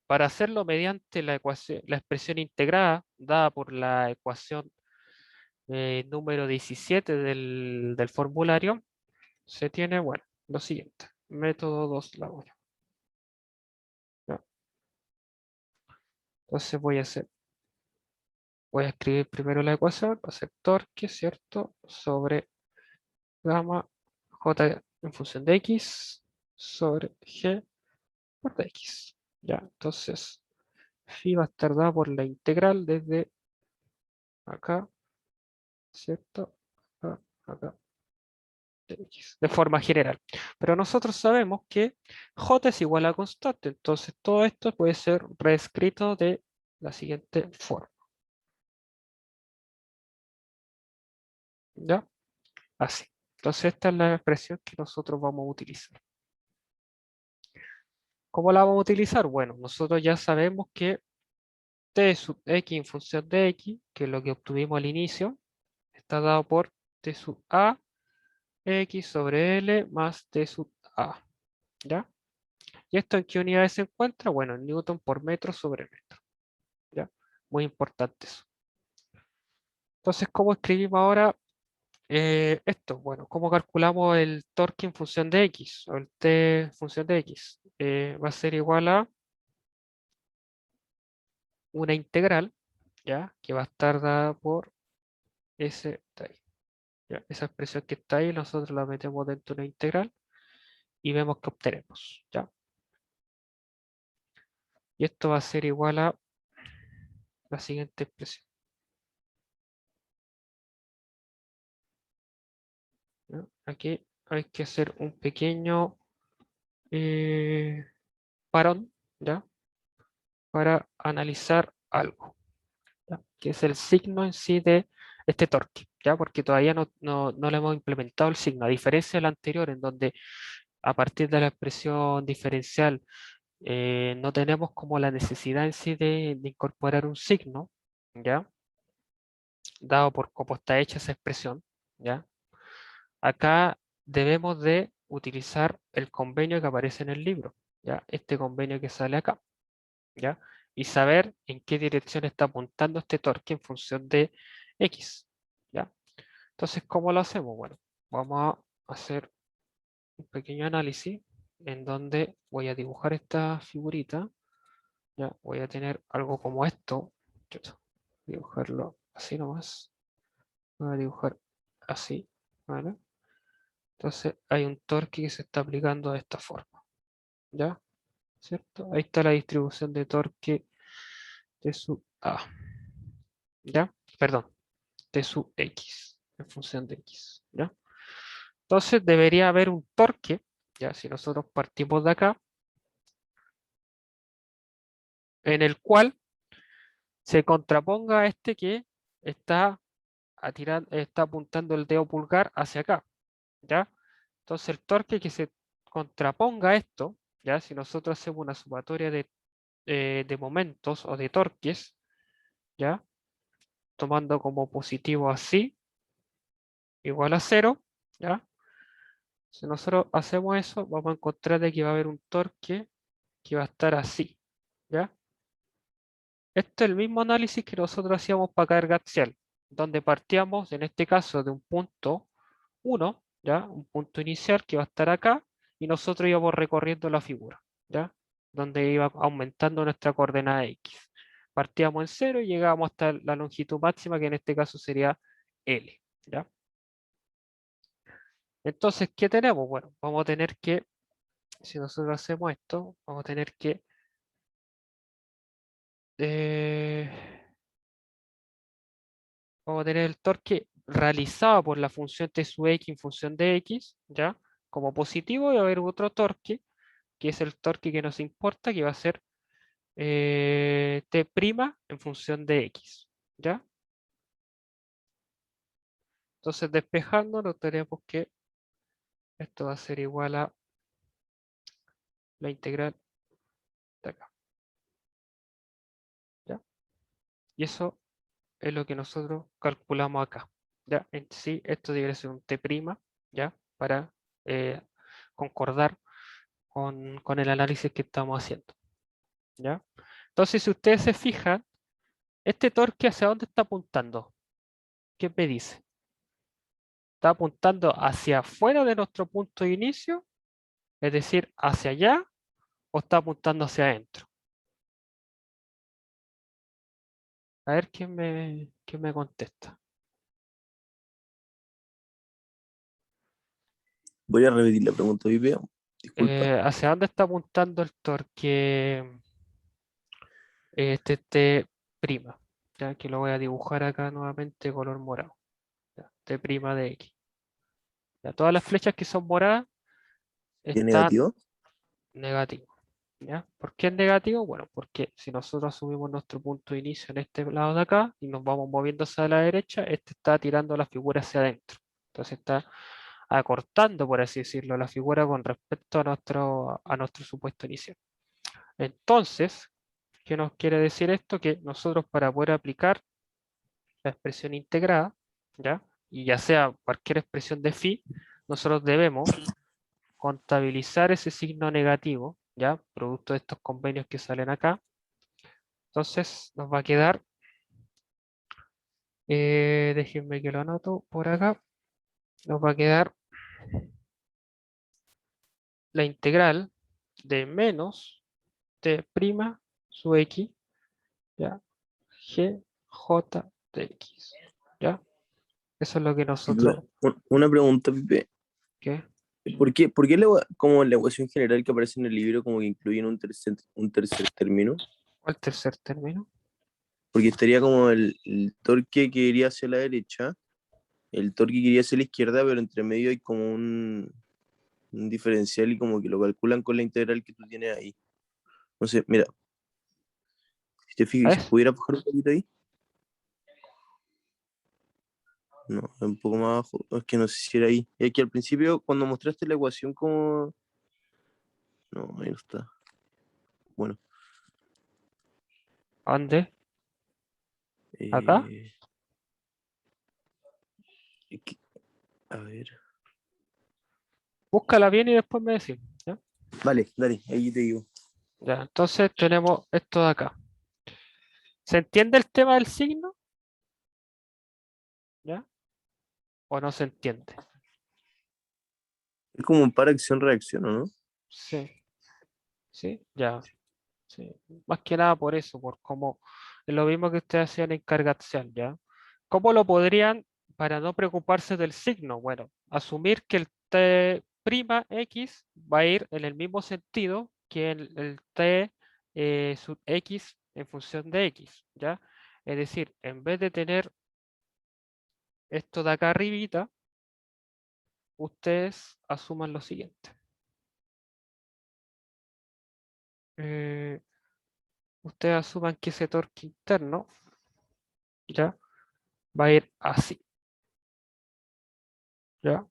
Para hacerlo mediante la expresión integrada dada por la ecuación número 17 del formulario, se tiene, bueno, lo siguiente. Método 2 la voy. ¿Ya? Entonces voy a escribir primero la ecuación, va a ser torque, ¿cierto? Sobre gamma j en función de x sobre g por dx. Ya, entonces phi va a estar dada por la integral desde acá, ¿cierto? Acá, de forma general. Pero nosotros sabemos que j es igual a constante, entonces todo esto puede ser reescrito de la siguiente forma. ¿Ya? Así. Entonces esta es la expresión que nosotros vamos a utilizar. ¿Cómo la vamos a utilizar? Bueno, nosotros ya sabemos que t sub x en función de x, que es lo que obtuvimos al inicio, está dado por t sub a x sobre L más t sub a. ¿Ya? ¿Y esto en qué unidades se encuentra? Bueno, en Newton por metro sobre metro. ¿Ya? Muy importante eso. Entonces, ¿cómo escribimos ahora Esto, bueno, ¿cómo calculamos el torque en función de X? O el T en función de X. Va a ser igual a una integral, ¿ya? Que va a estar dada por ese de ahí, ¿ya? Esa expresión que está ahí, nosotros la metemos dentro de una integral y vemos que obtenemos, ¿ya? Y esto va a ser igual a la siguiente expresión, ¿ya? Aquí hay que hacer un pequeño parón, ¿ya? Para analizar algo, ¿ya? Que es el signo en sí de este torque, ¿ya? Porque todavía no le hemos implementado el signo, a diferencia del anterior, en donde a partir de la expresión diferencial no tenemos como la necesidad en sí de incorporar un signo, ¿ya? Dado por cómo está hecha esa expresión, ¿ya? Acá debemos de utilizar el convenio que aparece en el libro, ¿ya? Este convenio que sale acá, ¿ya? Y saber en qué dirección está apuntando este torque en función de X, ¿ya? Entonces, ¿cómo lo hacemos? Bueno, vamos a hacer un pequeño análisis en donde voy a dibujar esta figurita, ¿ya? Voy a tener algo como esto, dibujarlo así nomás, voy a dibujar así, ¿vale? Entonces hay un torque que se está aplicando de esta forma, ¿ya? ¿Cierto? Ahí está la distribución de torque de su A, ¿ya? Perdón, de su X, en función de X, ¿ya? Entonces debería haber un torque, ya si nosotros partimos de acá, en el cual se contraponga a este que está, está apuntando el dedo pulgar hacia acá, ¿ya? Entonces el torque que se contraponga a esto, ¿ya? Si nosotros hacemos una sumatoria de momentos o de torques, ¿ya? Tomando como positivo así, igual a 0, ¿ya? Si nosotros hacemos eso, vamos a encontrar de que va a haber un torque que va a estar así, ¿ya? Esto es el mismo análisis que nosotros hacíamos para carga axial, donde partíamos, en este caso, de un punto 1, ¿ya? Un punto inicial que va a estar acá, y nosotros íbamos recorriendo la figura, ¿ya? Donde iba aumentando nuestra coordenada X. Partíamos en 0 y llegábamos hasta la longitud máxima, que en este caso sería L, ¿ya? Entonces, ¿qué tenemos? Bueno, vamos a tener que, si nosotros hacemos esto, vamos a tener que eh, vamos a tener el torque realizado por la función t sub x en función de x, ¿ya? Como positivo, y va a haber otro torque, que es el torque que nos importa, que va a ser t' en función de x, ¿ya? Entonces, despejándolo, tenemos que esto va a ser igual a la integral de acá, ¿ya? Y eso es lo que nosotros calculamos acá, ¿ya? En sí, esto debería ser un t', ¿ya? Para concordar con el análisis que estamos haciendo, ¿ya? Entonces, si ustedes se fijan, este torque hacia dónde está apuntando, ¿qué me dice? ¿Está apuntando hacia afuera de nuestro punto de inicio? Es decir, hacia allá, ¿o está apuntando hacia adentro? A ver quién me contesta. Voy a repetir la pregunta, Vive. Disculpa. ¿Hacia dónde está apuntando el torque este T'? Ya que lo voy a dibujar acá nuevamente color morado. Ya, T' de X. Ya, todas las flechas que son moradas ¿Y es están negativo? negativas. ¿Ya? ¿Por qué es negativo? Bueno, porque si nosotros asumimos nuestro punto de inicio en este lado de acá y nos vamos moviendo hacia la derecha, este está tirando la figura hacia adentro. Entonces está acortando, por así decirlo, la figura con respecto a nuestro supuesto inicial. Entonces, ¿qué nos quiere decir esto? Que nosotros para poder aplicar la expresión integrada, ¿ya? Y ya sea cualquier expresión de phi, nosotros debemos contabilizar ese signo negativo, ¿ya? Producto de estos convenios que salen acá. Entonces nos va a quedar, déjenme que lo anoto por acá, nos va a quedar la integral de menos t' sub x, ¿ya? G, J de x, ¿ya? Eso es lo que nosotros... Una pregunta, Pipe. ¿Qué? Por qué como la ecuación general que aparece en el libro como que incluyen un tercer término? ¿Cuál tercer término? Porque estaría como el torque que iría hacia la derecha, el torque que iría hacia la izquierda, pero entre medio hay como un diferencial y como que lo calculan con la integral que tú tienes ahí. No sé, mira, si te fijas, si ¿Ves? pudiera bajar un poquito ahí. No, un poco más abajo. Es que no sé si era ahí. Es que al principio, cuando mostraste la ecuación, como. No, ahí no está. Bueno, ¿Dónde? ¿Acá? eh, es que- a ver. Búscala bien y después me decís, ¿ya? Vale, dale, ahí te digo. Ya, entonces tenemos esto de acá. ¿Se entiende el tema del signo? ¿Ya? ¿O no se entiende? Es como un par acción-reacción, ¿o no? Sí, sí, ya. Sí. Más que nada por eso, por cómo es lo mismo que ustedes hacían en carga axial, ¿ya? ¿Cómo lo podrían, para no preocuparse del signo? Bueno, asumir que el t' x va a ir en el mismo sentido que el t sub x en función de x, ¿ya? Es decir, en vez de tener esto de acá arribita, ustedes asuman lo siguiente. Eh, ustedes asuman que ese torque interno, ¿ya? Va a ir así, ¿ya?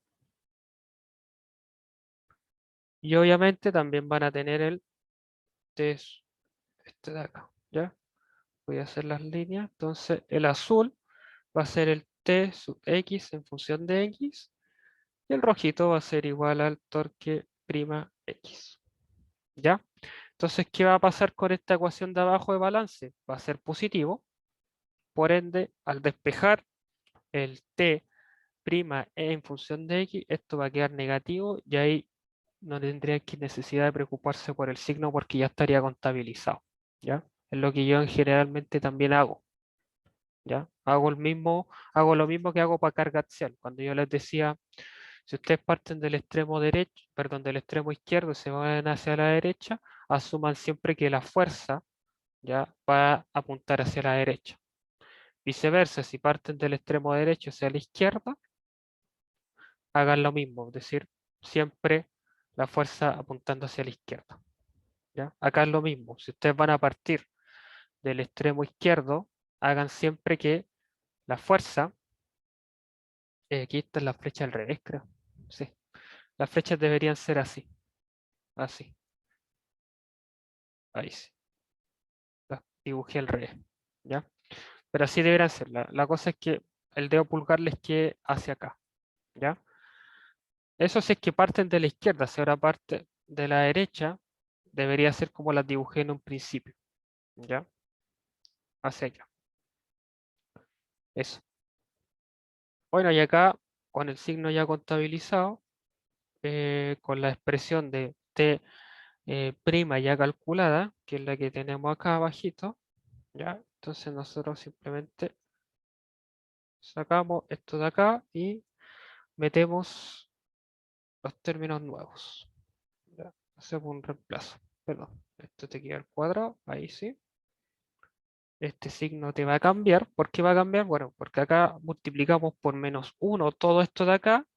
Y obviamente también van a tener el T, este de acá, ¿ya? Voy a hacer las líneas. Entonces, el azul va a ser el T sub X en función de X. Y el rojito va a ser igual al torque prima X, ¿ya? Entonces, ¿qué va a pasar con esta ecuación de abajo de balance? Va a ser positivo. Por ende, al despejar el T prima en función de X, esto va a quedar negativo y ahí no tendría que necesidad de preocuparse por el signo porque ya estaría contabilizado, ¿ya? Es lo que yo generalmente también hago, ¿ya? Hago lo mismo que hago para carga axial. Cuando yo les decía, si ustedes parten del extremo derecho, perdón, del extremo izquierdo y se van hacia la derecha, asuman siempre que la fuerza, ¿ya? Va a apuntar hacia la derecha. Viceversa, si parten del extremo derecho hacia la izquierda, hagan lo mismo, es decir, siempre la fuerza apuntando hacia la izquierda. ¿Ya? Acá es lo mismo, si ustedes van a partir del extremo izquierdo, hagan siempre que la fuerza, aquí está la flecha al revés, creo. Sí, las flechas deberían ser así, así, ahí sí, las dibujé al revés, ¿ya? Pero así deberían ser, la cosa es que el dedo pulgar les quede hacia acá, ¿ya? Eso sí es que parten de la izquierda, si ahora parte de la derecha, debería ser como las dibujé en un principio, ¿ya? Hacia allá, eso. Bueno, y acá, con el signo ya contabilizado, con la expresión de t prima ya calculada, que es la que tenemos acá abajito, ¿ya? Entonces nosotros simplemente sacamos esto de acá y metemos los términos nuevos, ¿ya? Hacemos un reemplazo, perdón, esto te queda al cuadrado, ahí sí. Este signo te va a cambiar. ¿Por qué va a cambiar? Bueno, porque acá multiplicamos por -1 todo esto de acá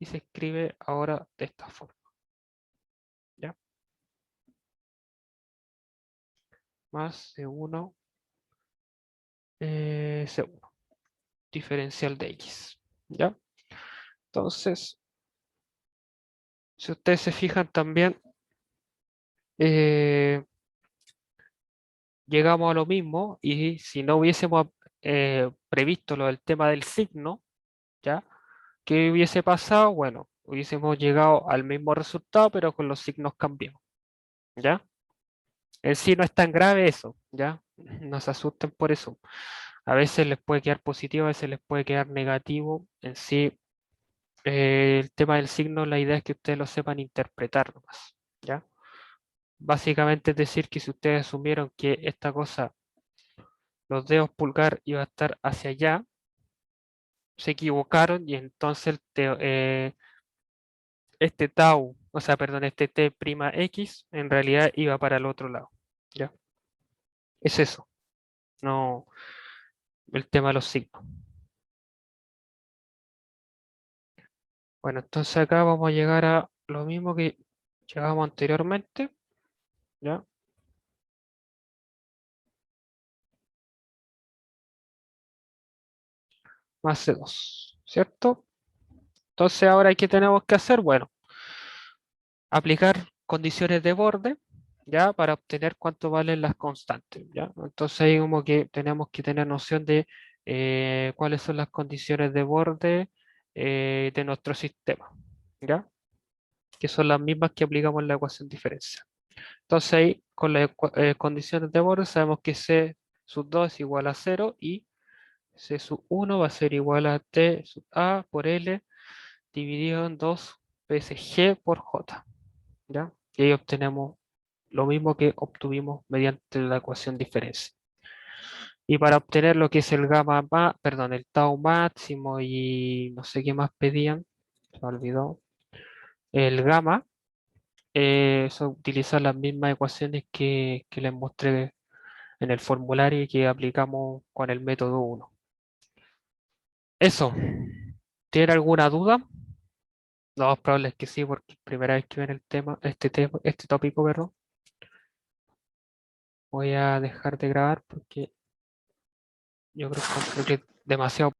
y se escribe ahora de esta forma, ¿ya? Más C1, C1, diferencial de X, ¿ya? Entonces, si ustedes se fijan también, eh, llegamos a lo mismo y si no hubiésemos previsto lo del tema del signo, ¿ya? ¿Qué hubiese pasado? Bueno, hubiésemos llegado al mismo resultado, pero con los signos cambiados, ¿ya? En sí no es tan grave eso, ¿ya? No se asusten por eso. A veces les puede quedar positivo, a veces les puede quedar negativo. En sí el tema del signo, la idea es que ustedes lo sepan interpretar nomás, ¿ya? Básicamente es decir que si ustedes asumieron que esta cosa, los dedos pulgar iba a estar hacia allá, se equivocaron y entonces este tau, o sea, perdón, este t' x en realidad iba para el otro lado, ¿ya? Es eso, no el tema de los signos. Bueno, entonces acá vamos a llegar a lo mismo que llegamos anteriormente, ¿ya? Más C2, ¿cierto? Entonces ahora, ¿qué tenemos que hacer? Bueno, aplicar condiciones de borde, ¿ya? Para obtener cuánto valen las constantes, ¿ya? Entonces ahí como que tenemos que tener noción de cuáles son las condiciones de borde de nuestro sistema, ¿ya? Que son las mismas que aplicamos en la ecuación diferencial. Entonces ahí con las condiciones de borde sabemos que C sub 2 es igual a 0 y C sub 1 va a ser igual a T sub A por L dividido en 2 veces G por J, ¿ya? Y ahí obtenemos lo mismo que obtuvimos mediante la ecuación diferencial. Y para obtener lo que es el gamma, perdón, el tau máximo y no sé qué más pedían, se me olvidó, el gamma, son utilizar las mismas ecuaciones que les mostré en el formulario y que aplicamos con el método 1. Eso. ¿Tiene alguna duda? Lo más probable es que sí, porque es primera vez que ven el tema, este tópico, perdón. Voy a dejar de grabar porque yo creo que es demasiado